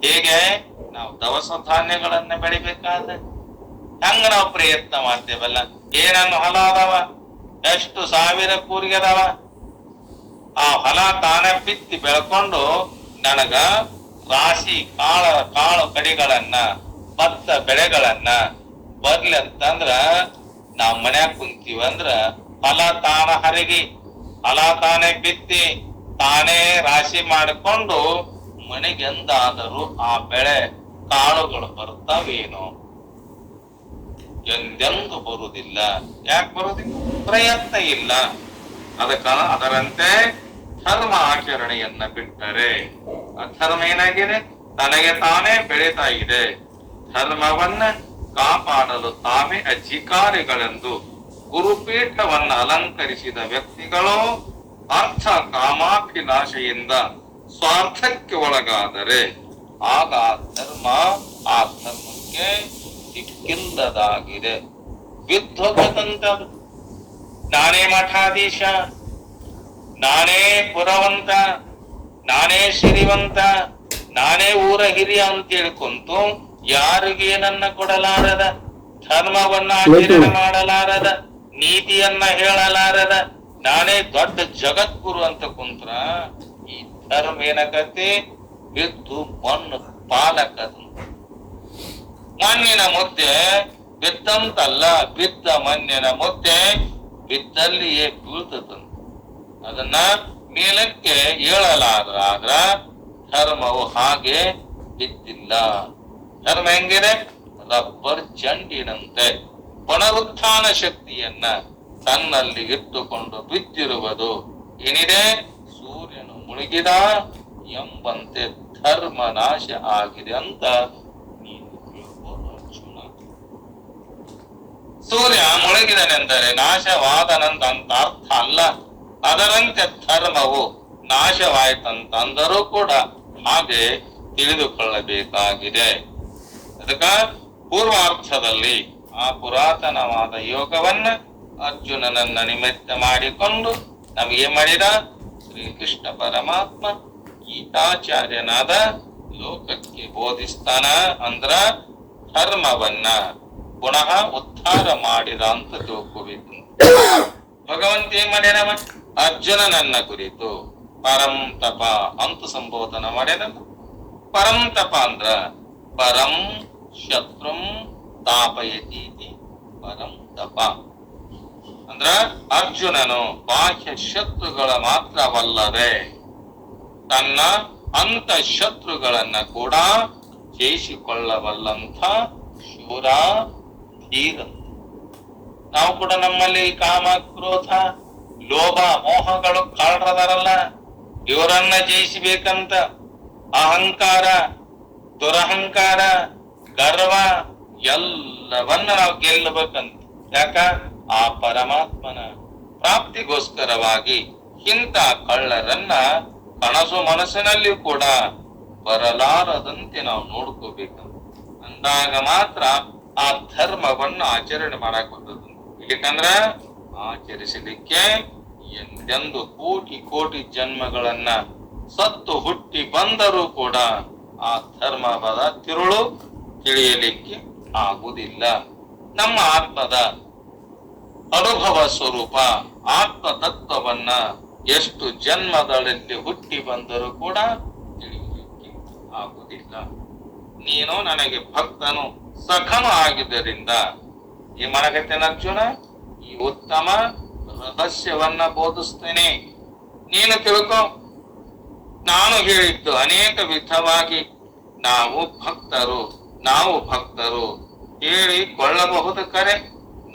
ಹೇಗೆ ನಾವು ದವಸ ಧಾನ್ಯಗಳನ್ನ ಬೆಳಿಬೇಕಾದ್ರೆ ಹಂಗ ನಾವು ಪ್ರಯತ್ನ ಮಾಡ್ತೇವಲ್ಲ. ಏನನ್ನು ಹೊಲ ಅದಾವ, ಎಷ್ಟು ಸಾವಿರ ಕೂರಿಗೆ ಅದಾವ, ಆ ಹೊಲ ತಾನೇ ಬಿತ್ತಿ ಬೆಳ್ಕೊಂಡು ನನಗ ರಾಶಿ ಕಾಳು ಕಡಿಗಳನ್ನ, ಭತ್ತ ಬೆಳೆಗಳನ್ನ ಬರ್ಲಿ ಅಂತಂದ್ರ ನಾವ್ ಮನ್ಯಾಗ ಕುಂತೀವಂದ್ರ ಹೊಲ ತಾನ ಹರಗಿ, ಹೊಲ ತಾನೇ ಬಿತ್ತಿ, ತಾನೇ ರಾಶಿ ಮಾಡಿಕೊಂಡು ಮನೆಗೆಂದಾದರೂ ಆ ಬೆಳೆ ಕಾಳುಗಳು ಬರ್ತಾವೇನೋ? ಎಂದೆಂದು ಬರುವುದಿಲ್ಲ. ಯಾಕೆ ಬರುವುದಿಲ್ಲ? ಪ್ರಯತ್ನ ಇಲ್ಲ. ಅದರಂತೆ ಧರ್ಮ ಆಚರಣೆಯನ್ನ ಬಿಟ್ಟರೆ ಅಧರ್ಮ ಏನಾಗಿದೆ, ತನಗೆ ತಾನೇ ಬೆಳೀತಾ ಇದೆ. ಧರ್ಮವನ್ನ ಕಾಪಾಡಲು ತಾವೇ ಅಧಿಕಾರಿಗಳೆಂದು ಗುರುಪೀಠವನ್ನ ಅಲಂಕರಿಸಿದ ವ್ಯಕ್ತಿಗಳು ಅರ್ಥ ಕಾಮಾಭಿಲಾಷೆಯಿಂದ ಸ್ವಾರ್ಥಕ್ಕೆ ಒಳಗಾದರೆ ಆಗ ಆ ಧರ್ಮಕ್ಕೆ ದಿಕ್ಕಿಲ್ಲದಾಗಿದೆ, ಬಿದ್ದೋಗದಂತದ್ದು. ನಾನೇ ಮಠಾಧೀಶ, ನಾನೇ ಪುರವಂತ, ನಾನೇ ಸಿರಿವಂತ, ನಾನೇ ಊರ ಹಿರಿಯ ಅಂತೇಳಿ ಕುಂತು ಯಾರಿಗೇನನ್ನ ಕೊಡಲಾರದ, ಧರ್ಮವನ್ನ ಆಚರಣೆ ಮಾಡಲಾರದ, ನೀತಿಯನ್ನ ಹೇಳಲಾರದ, ನಾನೇ ದೊಡ್ಡ ಜಗದ್ಗುರು ಅಂತ ಕುಂತ್ರ ಈ ಧರ್ಮ ಏನಕತೆ ಬಿದ್ದು ಮಣ್ಣು ಪಾಲಕದ. ಮಣ್ಣಿನ ಮುದ್ದೆ ಬಿದ್ದಂತಲ್ಲ, ಬಿದ್ದ ಮಣ್ಣಿನ ಮುದ್ದೆ ಬಿದ್ದಲ್ಲಿಯೇ ಬೀಳ್ತದಂತ. ಅದನ್ನ ಮೇಲಕ್ಕೆ ಏಳಲಾದ್ರ ಧರ್ಮವು ಹಾಗೆ ಬಿದ್ದಿಲ್ಲ. ಧರ್ಮ ಹೆಂಗಿದೆ, ರಬ್ಬರ್ ಚಂಡಿನಂತೆ ಪುನರುತ್ಥಾನ ಶಕ್ತಿಯನ್ನ ತನ್ನಲ್ಲಿ ಇಟ್ಟುಕೊಂಡು ಬಿದ್ದಿರುವುದು ಏನಿದೆ, ಸೂರ್ಯನು ಮುಳುಗಿದ ಎಂಬಂತೆ ಧರ್ಮ ನಾಶ ಆಗಿದೆ ಅಂತ ನೀನು ತಿಳ್ಬೋದು ಅರ್ಜುನ. ಸೂರ್ಯ ಮುಳುಗಿದನೆಂದರೆ ನಾಶವಾದನಂತ ಅಂತ ಅರ್ಥ ಅಲ್ಲ. ಅದರಂತೆ ಧರ್ಮವು ನಾಶವಾಯ್ತಂತಂದರೂ ಕೂಡ ಹಾಗೆ ತಿಳಿದುಕೊಳ್ಳಬೇಕಾಗಿದೆ. ಅದಕ್ಕ ಪೂರ್ವಾರ್ಥದಲ್ಲಿ ಆ ಪುರಾತನವಾದ ಯೋಗವನ್ನ ಅರ್ಜುನನನ್ನ ನಿಮಿತ್ತ ಮಾಡಿಕೊಂಡು ನಮಗೆ ಮಾಡಿದ ಶ್ರೀಕೃಷ್ಣ ಪರಮಾತ್ಮ ಗೀತಾಚಾರ್ಯನಾದ ಲೋಕಕ್ಕೆ ಬೋಧಿಸ್ತಾನ. ಅಂದ್ರ ಧರ್ಮವನ್ನ ಪುನಃ ಉದ್ಧಾರ ಮಾಡಿದ ಅಂತ ತಿಳ್ಕೋಬೇಕು. ಭಗವಂತ ಏನ್ ಮಾಡ್ಯಾನವ, ಅರ್ಜುನನನ್ನ ಕುರಿತು ಪರಂ ತಪ ಅಂತ ಸಂಬೋಧನ ಮಾಡ್ಯಾನ. ಪರಂ ತಪ ಅಂದ್ರ ಪರಂ ಶತ್ರುಂ ತಾಪಯತಿ ಪರಂ ತಪ ಅಂದ್ರ ಅರ್ಜುನನು ಬಾಹ್ಯ ಶತ್ರುಗಳ ಮಾತ್ರವಲ್ಲದೆ ತನ್ನ ಅಂತ ಶತ್ರುಗಳನ್ನ ಕೂಡ ಜಯಿಸಿಕೊಳ್ಳಬಲ್ಲಂಥ ಶೂರ ಧೀರ. ನಾವು ಕೂಡ ನಮ್ಮಲ್ಲಿ ಕಾಮ ಕ್ರೋಧ ಲೋಭ ಮೋಹಗಳು ಕಾಳ್ರದಾರಲ್ಲ, ಇವರನ್ನ ಜಯಿಸಬೇಕಂತ ಅಹಂಕಾರ ದುರಹಂಕಾರ ಗರ್ವ ಎಲ್ಲವನ್ನ ನಾವು ಗೆಲ್ಲಬೇಕಂತ. ಯಾಕ, ಆ ಪರಮಾತ್ಮನ ಪ್ರಾಪ್ತಿಗೋಸ್ಕರವಾಗಿ ಇಂಥ ಕಳ್ಳರನ್ನ ಕನಸು ಮನಸ್ಸಿನಲ್ಲಿ ಕೂಡ ಬರಲಾರದಂತೆ ನಾವು ನೋಡ್ಕೋಬೇಕಂತ ಅಂದಾಗ ಮಾತ್ರ ಆ ಧರ್ಮವನ್ನ ಆಚರಣೆ ಮಾಡಕ್ ಬರ್ತದ. ಯಾಕಂದ್ರ ಆಚರಿಸಲಿಕ್ಕೆ ಎಂದೆಂದು ಕೋಟಿ ಕೋಟಿ ಜನ್ಮಗಳನ್ನ ಸತ್ತು ಹುಟ್ಟಿ ಬಂದರೂ ಕೂಡ ಆ ಧರ್ಮದ ತಿರುಳು ತಿಳಿಯಲಿಕ್ಕೆ ಆಗುವುದಿಲ್ಲ. ನಮ್ಮ ಆತ್ಮದ ಅನುಭವ ಸ್ವರೂಪ ಆತ್ಮ ತತ್ವವನ್ನ ಎಷ್ಟು ಜನ್ಮಗಳಲ್ಲಿ ಹುಟ್ಟಿ ಬಂದರೂ ಕೂಡ ತಿಳಿಯಲಿಕ್ಕೆ ಆಗುವುದಿಲ್ಲ. ನೀನು ನನಗೆ ಭಕ್ತನು ಸಖನು ಆಗಿದ್ದರಿಂದ ಈ ಮನಗತ್ತೇನ ಅರ್ಜುನ, ಈ ಉತ್ತಮ ರಹಸ್ಯವನ್ನ ಬೋಧಿಸ್ತೇನೆ, ನೀನು ತಿಳ್ಕೊ. ನಾನು ಹೇಳಿದ್ದು ಅನೇಕ ವಿಧವಾಗಿ ನಾವು ಭಕ್ತರು ಹೇಳಿಕೊಳ್ಳಬಹುದು. ಕರೆ,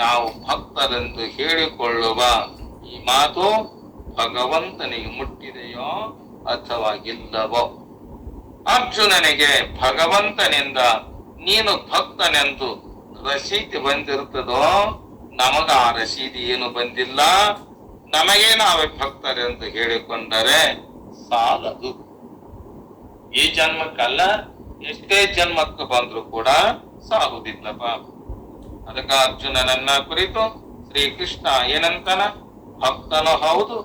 ನಾವು ಭಕ್ತರೆಂದು ಹೇಳಿಕೊಳ್ಳುವ ಈ ಮಾತು ಭಗವಂತನಿಗೆ ಮುಟ್ಟಿದೆಯೋ ಅಥವಾ ಇಲ್ಲವೋ? ಅರ್ಜುನನಿಗೆ ಭಗವಂತನಿಂದ ನೀನು ಭಕ್ತನೆಂದು ರಸೀದಿ ಬಂದಿರ್ತದೋ? ನಮಗ ಆ ರಸೀದಿ ಏನು ಬಂದಿಲ್ಲ. ನಮಗೆ ನಾವೇ ಭಕ್ತರೆಂದು ಹೇಳಿಕೊಂಡರೆ ಸಾಲದು. ಈ ಜನ್ಮಕ್ಕಲ್ಲ, ಎಷ್ಟೇ ಜನ್ಮಕ್ಕೆ ಬಂದ್ರು ಕೂಡ ಸಾಗುದಿಲ್ಲಪ್ಪ. ಅದಕ್ಕ ಅರ್ಜುನನನ್ನ ಕುರಿತು ಶ್ರೀಕೃಷ್ಣ ಏನಂತಾನ, ಭಕ್ತನು ಹೌದು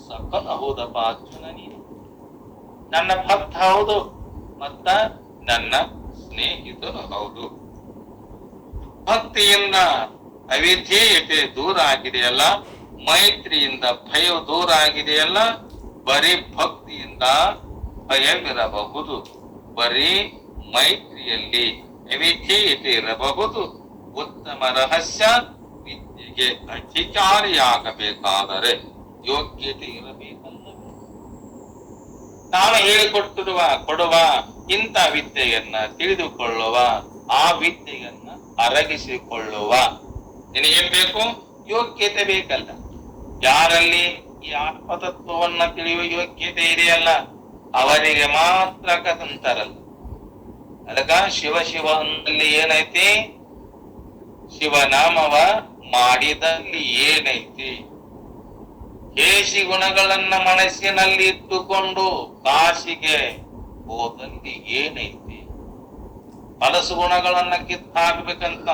ಸಖನು ಹೌದಪ್ಪ ಅರ್ಜುನ, ನೀನು ನನ್ನ ಭಕ್ತ ಹೌದು ಮತ್ತ ನನ್ನ ಸ್ನೇಹಿತನು ಹೌದು. ಭಕ್ತಿಯಿಂದ ಅವಿಧೇಯತೆ ದೂರ ಆಗಿದೆಯಲ್ಲ, ಮೈತ್ರಿಯಿಂದ ಭಯ ದೂರ ಆಗಿದೆಯಲ್ಲ. ಬರೀ ಭಕ್ತಿಯಿಂದ ಭಯವಿರಬಹುದು, ಬರೀ ಮೈತ್ರಿಯಲ್ಲಿ ಅವಿಧೇಯತೆ ಇರಬಹುದು. ಉತ್ತಮ ರಹಸ್ಯ ವಿದ್ಯೆಗೆ ಅಧಿಕಾರಿಯಾಗಬೇಕಾದರೆ ಯೋಗ್ಯತೆ ಇರಬೇಕಲ್ಲವೇ? ನಾನು ಕೊಡುವ ಇಂಥ ವಿದ್ಯೆಯನ್ನ ತಿಳಿದುಕೊಳ್ಳುವ, ಆ ವಿದ್ಯೆಯನ್ನ ಅರಗಿಸಿಕೊಳ್ಳುವ ನಿನಗೇನ್ ಬೇಕು? ಯೋಗ್ಯತೆ ಬೇಕಲ್ಲ. ಯಾರಲ್ಲಿ ಈ ಆತ್ಮತತ್ವವನ್ನ ತಿಳಿಯುವ ಯೋಗ್ಯತೆ ಇದೆಯಲ್ಲ ಅವರಿಗೆ ಮಾತ್ರ ಕದಂತಾರಲ್ಲ. ಅದಕ್ಕ ಶಿವ ಶಿವ ಅಂದಲ್ಲಿ ಏನೈತಿ? ಶಿವನಾಮವ ಮಾಡಿದಲ್ಲಿ ಏನೈತಿ? ಕೇಶಿ ಗುಣಗಳನ್ನ ಮನಸ್ಸಿನಲ್ಲಿ ಇಟ್ಟುಕೊಂಡು ಕಾಶಿಗೆ ಹೋದಲ್ಲಿ ಏನೈತಿ? ಕನಸು ಗುಣಗಳನ್ನ ಕಿತ್ತು ಹಾಕ್ಬೇಕಂತ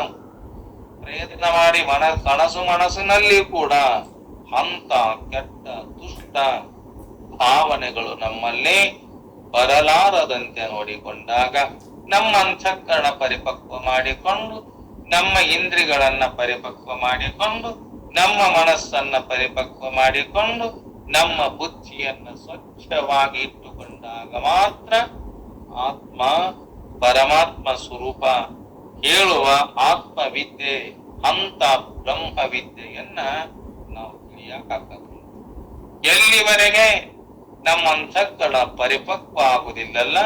ಪ್ರಯತ್ನ ಮಾಡಿ ಮನಸ್ಸಿನಲ್ಲಿ ಕೂಡ ಅಂತ ಕೆಟ್ಟ ದುಷ್ಟ ಭಾವನೆಗಳು ನಮ್ಮಲ್ಲಿ ಬರಲಾರದಂತೆ ನೋಡಿಕೊಂಡಾಗ ನಮ್ಮ ಅಂತಃಕರಣ ಪರಿಪಕ್ವ ಮಾಡಿಕೊಂಡು, ನಮ್ಮ ಇಂದ್ರಿಯಗಳನ್ನ ಪರಿಪಕ್ವ ಮಾಡಿಕೊಂಡು, ನಮ್ಮ ಮನಸ್ಸನ್ನ ಪರಿಪಕ್ವ ಮಾಡಿಕೊಂಡು, ನಮ್ಮ ಬುದ್ಧಿಯನ್ನ ಸ್ವಚ್ಛವಾಗಿ ಇಟ್ಟುಕೊಂಡಾಗ ಮಾತ್ರ ಆತ್ಮ ಪರಮಾತ್ಮ ಸ್ವರೂಪ ಹೇಳುವ ಆತ್ಮವಿದ್ಯೆ ಅಂತ ಬ್ರಹ್ಮವಿದ್ಯೆಯನ್ನ ನಾವು ತಿಳಿಯಕಾಗಲ್ಲ. ಎಲ್ಲಿವರೆಗೆ ನಮ್ಮ ಅಂತಃಕರಣ ಪರಿಪಕ್ವ ಆಗುವುದಿಲ್ಲಲ್ಲ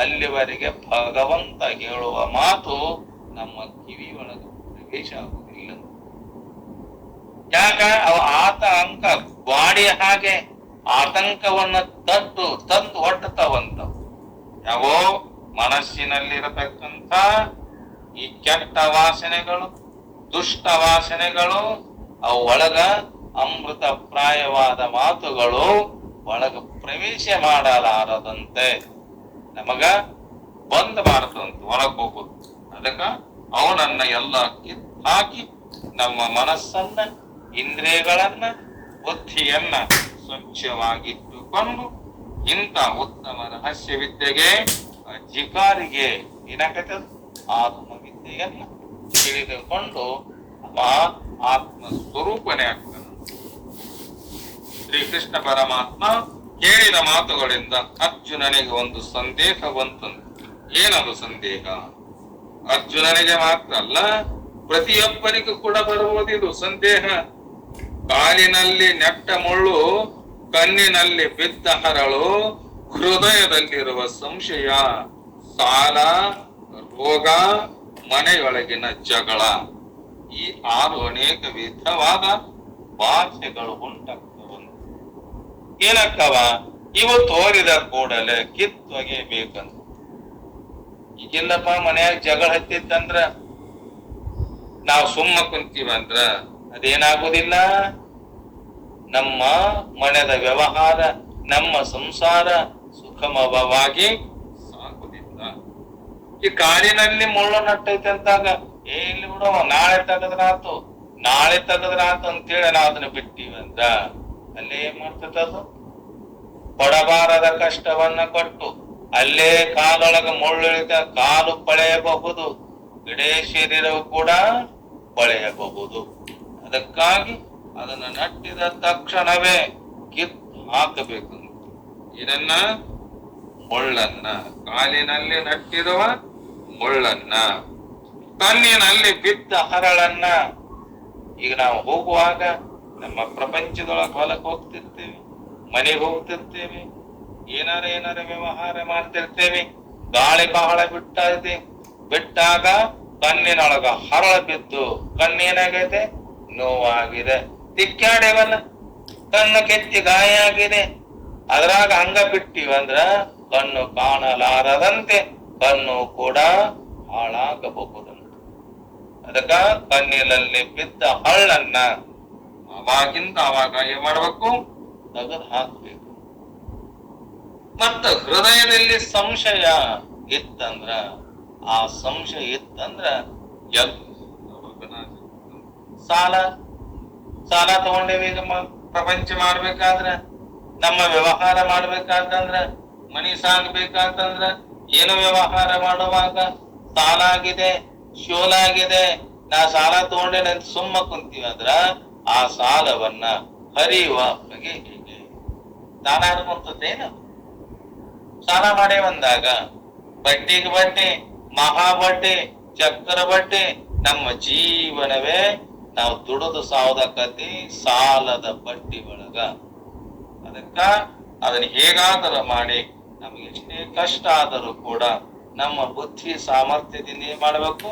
ಅಲ್ಲಿವರೆಗೆ ಭಗವಂತ ಹೇಳುವ ಮಾತು ನಮ್ಮ ಕಿವಿಯೊಳಗೆ ಪ್ರವೇಶ ಆಗುವುದಿಲ್ಲ. ಯಾಕ? ಆತಂಕ ಗಾಡಿ ಹಾಗೆ ಆತಂಕವನ್ನ ತಂದು ಹೊಟ್ಟತಾವಂತ. ಯಾವೋ ಮನಸ್ಸಿನಲ್ಲಿರತಕ್ಕಂಥ ಈ ಕೆಟ್ಟ ವಾಸನೆಗಳು, ದುಷ್ಟ ವಾಸನೆಗಳು, ಅವು ಒಳಗ ಅಮೃತ ಪ್ರಾಯವಾದ ಮಾತುಗಳು ಒಳಗ ಪ್ರವೇಶ ಮಾಡಲಾರದಂತೆ ನಮಗ ಬಂದ್ ಮಾಡ್ತಂತ ಒಳಗ್ ಹೋಗುದು. ಅದಕ್ಕ ಅವನನ್ನ ಎಲ್ಲ ಹಾಕಿ ನಮ್ಮ ಮನಸ್ಸನ್ನ, ಇಂದ್ರಿಯಗಳನ್ನ, ಬುದ್ಧಿಯನ್ನ ಸ್ವಚ್ಛವಾಗಿಟ್ಟುಕೊಂಡು ಇಂಥ ಉತ್ತಮ ರಹಸ್ಯ ವಿದ್ಯೆಗೆ ಅಧಿಕಾರಿಗೆ ಏನಾಗತ್ತದ ಆತ್ಮವಿದ್ಯೆಯನ್ನ ತಿಳಿದುಕೊಂಡು ಆತ್ಮ ಸ್ವರೂಪನೇ ಆಗ್ತಾನೆ. ಶ್ರೀಕೃಷ್ಣ ಪರಮಾತ್ಮ ಹೇಳಿದ ಮಾತುಗಳಿಂದ ಅರ್ಜುನನಿಗೆ ಒಂದು ಸಂದೇಹ ಬಂತಂತೆ. ಏನದು ಸಂದೇಹ? ಅರ್ಜುನನಿಗೆ ಮಾತ್ರ ಅಲ್ಲ, ಪ್ರತಿಯೊಬ್ಬರಿಗೂ ಕೂಡ ಬರುವುದಿದು ಸಂದೇಹ. ಕಾಲಿನಲ್ಲಿ ನೆಟ್ಟ ಮುಳ್ಳು, ಕಣ್ಣಿನಲ್ಲಿ ಬಿದ್ದ ಹರಳು, ಹೃದಯದಲ್ಲಿರುವ ಸಂಶಯ, ಸಾಲ, ರೋಗ, ಮನೆಯೊಳಗಿನ ಜಗಳ, ಈ 6 ಅನೇಕ ವಿಧವಾದ ಭಾಷೆಗಳು ಉಂಟಾಗ್ತವಂತ. ಏನಕ್ಕವ? ಇವು ತೋರಿದ ಕೂಡಲೇ ಕಿತ್ತೊಗೆಬೇಕಂತ. ಈಗಿಲ್ಲಪ್ಪ ಮನೆಯಾಗ ಜಗಳ ಹತ್ತಿತ್ತಂದ್ರ ನಾವು ಸುಮ್ಮ ಕುಂತೀವಂದ್ರ ಅದೇನಾಗುದಿಲ್ಲ. ನಮ್ಮ ಮನೆದ ವ್ಯವಹಾರ, ನಮ್ಮ ಸಂಸಾರ ಸುಖಮವಾಗಿ ಸಾಗುದಿಲ್ಲ. ಈ ಕಾಡಿನಲ್ಲಿ ಮುಳ್ಳು ನಟ್ಟೈತೆ ಅಂತಾಗ ಇಲ್ಲಿ ಬಿಡೋ ನಾಳೆ ತೆಗದ್ರಾತು ಅಂತೇಳಿ ನಾವು ಅದನ್ನ ಬಿಟ್ಟಿವಂದ್ರ ಅಲ್ಲೇ ಏನ್ ಮಾಡ್ತದದು? ಕೊಡಬಾರದ ಕಷ್ಟವನ್ನ ಕೊಟ್ಟು ಅಲ್ಲೇ ಕಾಲೊಳಗ ಮುಳ್ಳಿಳಿದ ಕಾಲು ಪಳೆಯಬಹುದು, ಇಡೇ ಶರೀರವು ಕೂಡ ಪಳೆಯಬಹುದು. ಅದಕ್ಕಾಗಿ ಅದನ್ನ ನಟ್ಟಿದ ತಕ್ಷಣವೇ ಕಿತ್ತು ಹಾಕಬೇಕು. ಇದನ್ನ ಮುಳ್ಳನ್ನ, ಕಾಲಿನಲ್ಲಿ ನಟ್ಟಿರುವ ಮುಳ್ಳನ್ನ, ಕಣ್ಣಿನಲ್ಲಿ ಬಿದ್ದ ಹರಳನ್ನ. ಈಗ ನಾವು ಹೋಗುವಾಗ ನಮ್ಮ ಪ್ರಪಂಚದೊಳಗೆ ಹೊಲಕ್ಕೆ ಹೋಗ್ತಿರ್ತೇವೆ, ಮನೆಗೆ ಹೋಗ್ತಿರ್ತೇವೆ, ಏನಾರ ವ್ಯವಹಾರ ಮಾಡ್ತಿರ್ತೇವೆ. ಗಾಳಿ ಬಹಳ ಬಿಟ್ಟಾಗ ಕಣ್ಣಿನೊಳಗ ಹರಳ ಬಿದ್ದು ಕಣ್ಣೇನಾಗೈತೆ? ನೋವಾಗಿದೆ. ತಿಕ್ಕಾಡೇವಲ್ಲ, ಕಣ್ಣು ಕೆತ್ತಿ ಗಾಯ ಆಗಿದೆ. ಅದ್ರಾಗ ಹಂಗ ಬಿಟ್ಟಿವಂದ್ರ ಕಣ್ಣು ಕಾಣಲಾರದಂತೆ ಕಣ್ಣು ಕೂಡ ಹಾಳಾಗಬಹುದು. ಅದಕ್ಕ ಕಣ್ಣಿನಲ್ಲಿ ಬಿದ್ದ ಹಳ್ಳನ್ನ ಅವಾಗ ಏನ್ ಮಾಡ್ಬೇಕು? ತೆಗೆದು ಹಾಕ್ಬೇಕು. ಮತ್ತ ಹೃದಯದಲ್ಲಿ ಸಂಶಯ ಇತ್ತಂದ್ರ, ಆ ಸಂಶಯ ಇತ್ತಂದ್ರ ಸಾಲ ತಗೊಂಡೇವಿ. ಈಗ ಪ್ರಪಂಚ ಮಾಡ್ಬೇಕಾದ್ರ, ನಮ್ಮ ವ್ಯವಹಾರ ಮಾಡ್ಬೇಕಾದಂದ್ರ, ಮನಿ ಸಾಗಬೇಕಾದಂದ್ರ, ಏನು ವ್ಯವಹಾರ ಮಾಡುವಾಗ ಸಾಲ ಆಗಿದೆ, ಶೋಲಾಗಿದೆ, ನಾ ಸಾಲ ತಗೊಂಡೇನೆ ಅಂತ ಸುಮ್ಮ ಕುಂತೀವಂದ್ರ ಆ ಸಾಲವನ್ನ ಹರಿಯುವ ಬಗೆ ಹೇಗೆ? ಸಾಲ ಅನ್ನುವಂಥದ್ದೇನು? ಸಾಲ ಮಾಡೇ ಬಂದಾಗ ಬಡ್ಡಿಗೆ ಬಡ್ಡಿ, ಮಹಾಬಡ್ಡಿ, ಚಕ್ರ ಬಡ್ಡಿ, ನಮ್ಮ ಜೀವನವೇ ನಾವು ದುಡಿದು ಸಾವದಕ್ಕತಿ ಸಾಲದ ಬಡ್ಡಿ ಒಳಗ. ಅದಕ್ಕ ಅದನ್ನ ಹೇಗಾದರೂ ಮಾಡಿ ನಮ್ಗೆ ಎಷ್ಟೇ ಕಷ್ಟ ಆದರೂ ಕೂಡ ನಮ್ಮ ಬುದ್ಧಿ ಸಾಮರ್ಥ್ಯದಿಂದ ಏನ್ ಮಾಡ್ಬೇಕು?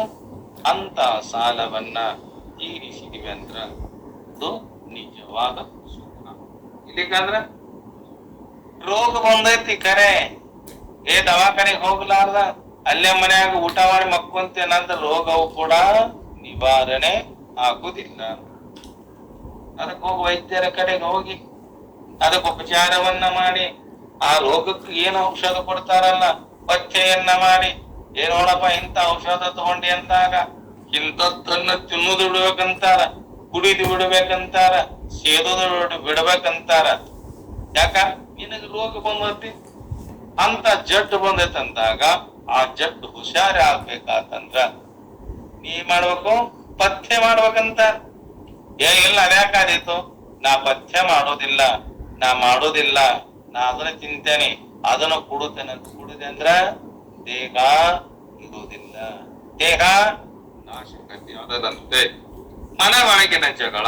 ಅಂತ ಸಾಲವನ್ನ ತೀರಿಸಿದಿವಿ ಅಂದ್ರ ಅದು ನಿಜವಾದ ಸುಖ. ಇಲ್ಲಿಕಂದ್ರ ರೋಗ ಬಂದೈತಿ ಕರೆ, ದವಾಖಾನೆಗೆ ಹೋಗ್ಲಾರ್ದ ಅಲ್ಲೇ ಮನ್ಯಾಗ ಊಟ ಮಾಡಿ ಮಕ್ಕೊಂತೇನಂದ್ರ ರೋಗವು ಕೂಡ ನಿವಾರಣೆ ಆಗುದಿಲ್ಲ. ಅದಕ್ಕೆ ಹೋಗಿ ವೈದ್ಯರ ಕಡೆಗೆ ಹೋಗಿ ಅದಕ್ಕೆ ಉಪಚಾರವನ್ನ ಮಾಡಿ ಆ ರೋಗಕ್ಕೆ ಏನು ಔಷಧ ಕೊಡ್ತಾರಲ್ಲ ಪಥ್ಯೆಯನ್ನ ಮಾಡಿ, ಏನೋಣಪ್ಪ ಇಂಥ ಔಷಧ ತಗೊಂಡಿ ಅಂದಾಗ ಇಂಥದ್ದನ್ನ ತಿನ್ನುದು ಬಿಡ್ಬೇಕಂತಾರ, ಕುಡಿದು ಬಿಡ್ಬೇಕಂತಾರ, ಸೇದೋದು ಬಿಡ್ಬೇಕಂತಾರ. ಯಾಕ ನಿನಗೆ ರೋಗ ಬಂದೈತಿ ಅಂತ ಜಡ್ಡು ಬಂದೈತಂದಾಗ ಆ ಜಡ್ಡು ಹುಷಾರಿ ಆಗ್ಬೇಕಾತಂದ್ರ ನೀ ಮಾಡ್ಬೇಕು, ಪಥ್ಯ ಮಾಡ್ಬೇಕಂತ. ಇಲ್ಲ ಅದ್ಯಾಕಾದೀತು, ನಾ ಪಥ್ಯ ಮಾಡೋದಿಲ್ಲ, ನಾ ಅದನ್ನ ತಿಂತೇನೆ, ಅದನ್ನು ಕುಡಿದೆ ಅಂದ್ರ ದೇಹ ಇರುವುದಿಲ್ಲ, ದೇಹ ನಾಶಕತೆ ಆದದಂತೆ. ಮನವೊಳಗಿನ ಜಗಳ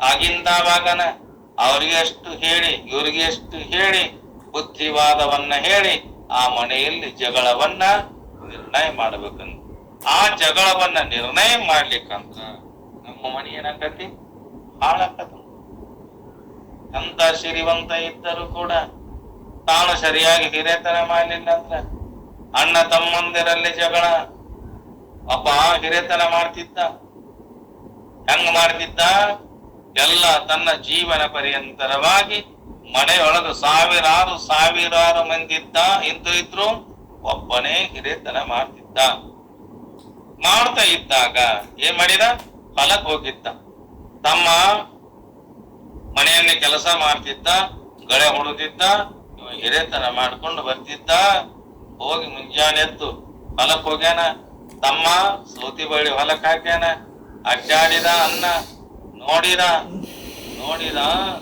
ಆಗಿಂದಾವಾಗನ ಅವ್ರಿಗೆ ಎಷ್ಟು ಹೇಳಿ ಇವ್ರಿಗೆ ಎಷ್ಟು ಹೇಳಿ ಬುದ್ಧಿವಾದವನ್ನ ಹೇಳಿ ಆ ಮನೆಯಲ್ಲಿ ಜಗಳವನ್ನ ನಿರ್ಣಯ ಮಾಡ್ಬೇಕಂತ. ಆ ಜಗಳವನ್ನ ನಿರ್ಣಯ ಮಾಡ್ಲಿಕ್ಕಂತ ನಮ್ಮ ಮನೆ ಏನಾಕತಿ ಹಾಳಾಕತ. ಅಂತ ಸಿರಿವಂತ ಇದ್ದರೂ ಕೂಡ ತಾನು ಸರಿಯಾಗಿ ಹಿರೇತನ ಮಾಡ್ಲಿಲ್ಲ ಅಂದ್ರ ಅಣ್ಣ ತಮ್ಮಂದಿರಲ್ಲಿ ಜಗಳ. ಒಬ್ಬ ಹಿರೇತನ ಮಾಡ್ತಿದ್ದ, ಹೆಂಗ ಮಾಡ್ತಿದ್ದ, ಎಲ್ಲ ತನ್ನ ಜೀವನ ಪರ್ಯಂತರವಾಗಿ ಮನೆಯೊಳಗೆ ಸಾವಿರಾರು ಮಂದಿ ಇದ್ರು ಒಬ್ಬನೇ ಹಿರೇತನ ಮಾಡ್ತಿದ್ದ. ಮಾಡ್ತಾ ಇದ್ದಾಗ ಏನ್ ಮಾಡಿದ, ಹೊಲಕ್ ಹೋಗಿದ್ದ. ತಮ್ಮ ಮನೆಯಲ್ಲಿ ಕೆಲಸ ಮಾಡ್ತಿದ್ದ, ಗಳೆ ಹೊಡೆದಿದ್ದ, ಹಿರೇತನ ಮಾಡ್ಕೊಂಡು ಬರ್ತಿದ್ದ. ಹೋಗಿ ಮುಂಜಾನೆ ಎದ್ದು ಹೊಲಕ್ ಹೋಗ್ಯಾನ. ತಮ್ಮ ಸೌತಿ ಬಳಿ ಹೊಲಕ್ ಹಾಕ್ಯಾನ. ಅಡ್ಡಾಡಿದ, ಅನ್ನ ನೋಡಿದ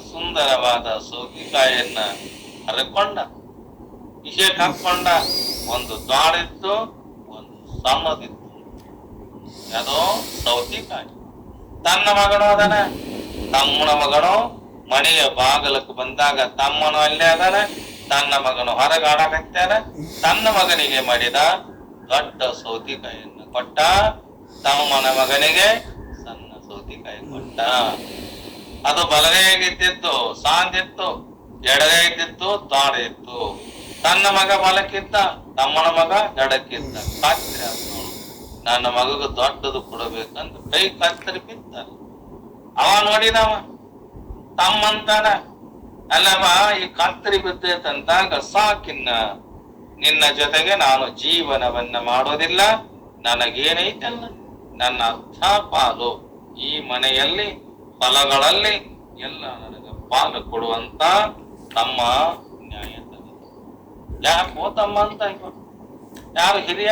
ಸುಂದರವಾದ ಸೌತಿಕಾಯಿಯನ್ನ ಹರಕೊಂಡ, ವಿಷಯಕ್ಕೆ ಹಾಕೊಂಡ. ಒಂದು ದ್ವಾಡಿತ್ತು, ಒಂದು ಸಣ್ಣದಿತ್ತು. ಅದೋ ಸೌತಿಕಾಯಿ. ತನ್ನ ಮಗನು ಅದನ, ತಮ್ಮನ ಮಗನು ಮನೆಯ ಬಾಗಲಕ್ಕೆ ಬಂದಾಗ ತಮ್ಮನು ಅಲ್ಲೇ ಅದನ, ತನ್ನ ಮಗನು ಹೊರಗಾಡಕತ್ತಾನ. ತನ್ನ ಮಗನಿಗೆ ಮಾಡಿದ ದೊಡ್ಡ ಸೌತಿಕಾಯಿಯನ್ನು ಕೊಟ್ಟ, ತಮ್ಮನ ಮಗನಿಗೆ ಸಣ್ಣ ಸೌತಿಕಾಯಿ ಕೊಟ್ಟ. ಅದು ಬಲಗೈಗಿದ್ದಿತ್ತು ಸಾಂದಿತ್ತು, ಎಡಗೈಗಿದ್ದು ತಾಡೆ ಇತ್ತು. ತನ್ನ ಮಗ ಬಲಕ್ಕಿದ್ದ, ತಮ್ಮನ ಮಗ ಎಡಕ್ಕಿದ್ದ. ಖಾತ್ರಿ ಆಯ್ತು, ನನ್ನ ಮಗಗ ದೊಡ್ಡದು ಕೊಡಬೇಕಂತ ಕೈ ಕತ್ತರಿ ಬಿದ್ದ. ಅವ ನೋಡಿದವ, ತಮ್ಮಂತಾನ, ಅಲ್ಲವ ಈ ಕತ್ತರಿ ಬಿದ್ದೈತಂತಾಗ ಸಾಕಿನ್ನ, ನಿನ್ನ ಜೊತೆಗೆ ನಾನು ಜೀವನವನ್ನ ಮಾಡೋದಿಲ್ಲ. ನನಗೇನೈತಲ್ಲ ನನ್ನ ಅರ್ಥ ಪಾಲು, ಈ ಮನೆಯಲ್ಲಿ ಫಲಗಳಲ್ಲಿ ಎಲ್ಲ ನನಗೆ ಪಾಲು ಕೊಡುವಂತ ತಮ್ಮ ನ್ಯಾಯ. ಯಾಕೋ ತಮ್ಮ ಅಂತ ಯಾರು ಹಿರಿಯ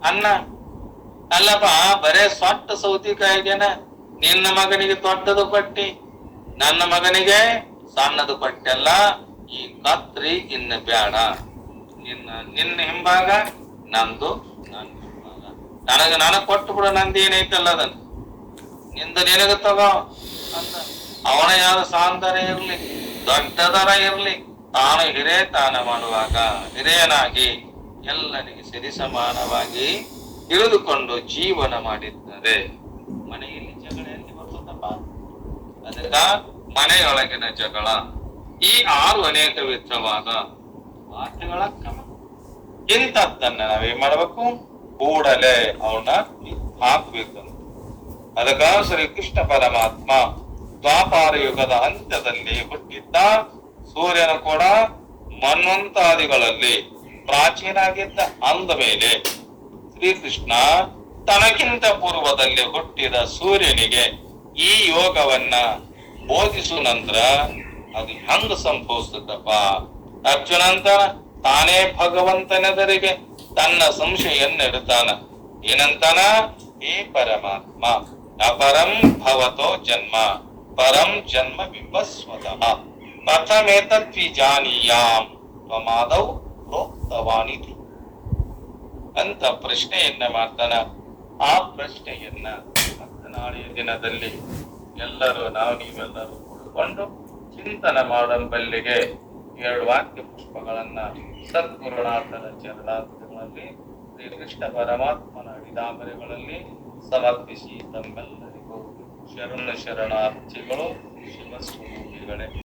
ಅಣ್ಣ ಅಲ್ಲಪ್ಪ, ಬರೇ ಸೊಟ್ಟ ಸೌತಿಕಾಯಿಗೆನ ನಿನ್ನ ಮಗನಿಗೆ ದೊಡ್ಡದು ಕೊಟ್ಟಿ, ನನ್ನ ಮಗನಿಗೆ ಸಣ್ಣದು ಕೊಟ್ಟೆಲ್ಲ. ಈ ಕತ್ರಿ ಇನ್ನು ಬೇಡ, ನಿನ್ನ ಹಿಂಭಾಗ ನಂದು, ನನ್ನ ಹಿಂಭಾಗ ನನಗ್ ಕೊಟ್ಟು ಬಿಡು, ನಂದೇನೈತಲ್ಲ ಅದನ್ನ ನಿಂದ ನಿನಗ ತಗೋ ಅಂತ. ಅವನ ಯಾವ ಸಾಂದರ ಇರ್ಲಿ, ದೊಡ್ಡದರ ಇರ್ಲಿ, ತಾನು ಹಿರೇತನ ಮಾಡುವಾಗ ಹಿರಿಯನಾಗಿ ಎಲ್ಲರಿಗೆ ಸರಿ ಸಮಾನವಾಗಿ ತಿಳಿದುಕೊಂಡು ಜೀವನ ಮಾಡಿದ್ದಾರೆ. ಮನೆಯಲ್ಲಿ ಜಗಳ ಎಲ್ಲಿ ಬರ್ತದಪ್ಪ? ಅದಕ್ಕ ಮನೆಯೊಳಗಿನ ಜಗಳ. ಈ 6 ಅನೇಕ ವಿಧವಾದ ವಾಕ್ಯಗಳ ಕ್ರಮ. ಇಂಥದ್ದನ್ನ ನಾವೇನ್ ಮಾಡ್ಬೇಕು, ಕೂಡಲೇ ಅವನ್ನ ಹಾಕ್ಬೇಕಂತ. ಅದಕ್ಕ ಶ್ರೀ ಕೃಷ್ಣ ಪರಮಾತ್ಮ ದ್ವಾಪಾರ ಯುಗದ ಅಂತ್ಯದಲ್ಲಿ ಹುಟ್ಟಿದ್ದ. ಸೂರ್ಯನ ಕೂಡ ಮನ್ವಂತಾದಿಗಳಲ್ಲಿ ಪ್ರಾಚೀನ ಆಗಿದ್ದ. ಅಂದ ಮೇಲೆ ಶ್ರೀಕೃಷ್ಣ ತನಗಿಂತ ಪೂರ್ವದಲ್ಲಿ ಹುಟ್ಟಿದ ಸೂರ್ಯನಿಗೆ ಈ ಯೋಗವನ್ನ ಬೋಧಿಸುವ ನಂತರ ಅದು ಹೆಂಗ ಸಂಭವಿಸ್ತದಪ್ಪ? ಅರ್ಜುನಂತ ತಾನೇ ಭಗವಂತನೆದರಿಗೆ ತನ್ನ ಸಂಶಯನ್ನಿಡ್ತಾನ. ಏನಂತಾನ? ಹೇ ಪರಮಾತ್ಮ, ಅಪರಂ ಭವತೋ ಜನ್ಮ ಪರಂ ಜನ್ಮ ವಿವಸ್ವತಃ ಕಥಮೇತದ್ವಿಜಾನೀಯಾಂ ತ್ವಮಾದೌ ಪ್ರೋಕ್ತವಾನಿತಿ ಅಂತ ಪ್ರಶ್ನೆಯನ್ನ ಮಾಡ್ತಾನ. ಆ ಪ್ರಶ್ನೆಯನ್ನ ನಾಳೆಯ ದಿನದಲ್ಲಿ ನೀವೆಲ್ಲರೂ ಕೂಡಿಕೊಂಡು ಚಿಂತನ ಮಾಡಂಬಲ್ಲಿಗೆ 2 ವಾಕ್ಯ ಪುಷ್ಪಗಳನ್ನ ಸದ್ಗುರುನಾಥನ ಚರಣಾರ್ಥಗಳಲ್ಲಿ ಶ್ರೀ ಕೃಷ್ಣ ಪರಮಾತ್ಮನ ಅಡಿದಾಮರೆಗಳಲ್ಲಿ ಸಮರ್ಪಿಸಿ ತಮ್ಮೆಲ್ಲರಿಗೂ ಶರಣಾರ್ಥಿಗಳು. ಶಿವಸ್ವರೂಪಿಗಳೇ.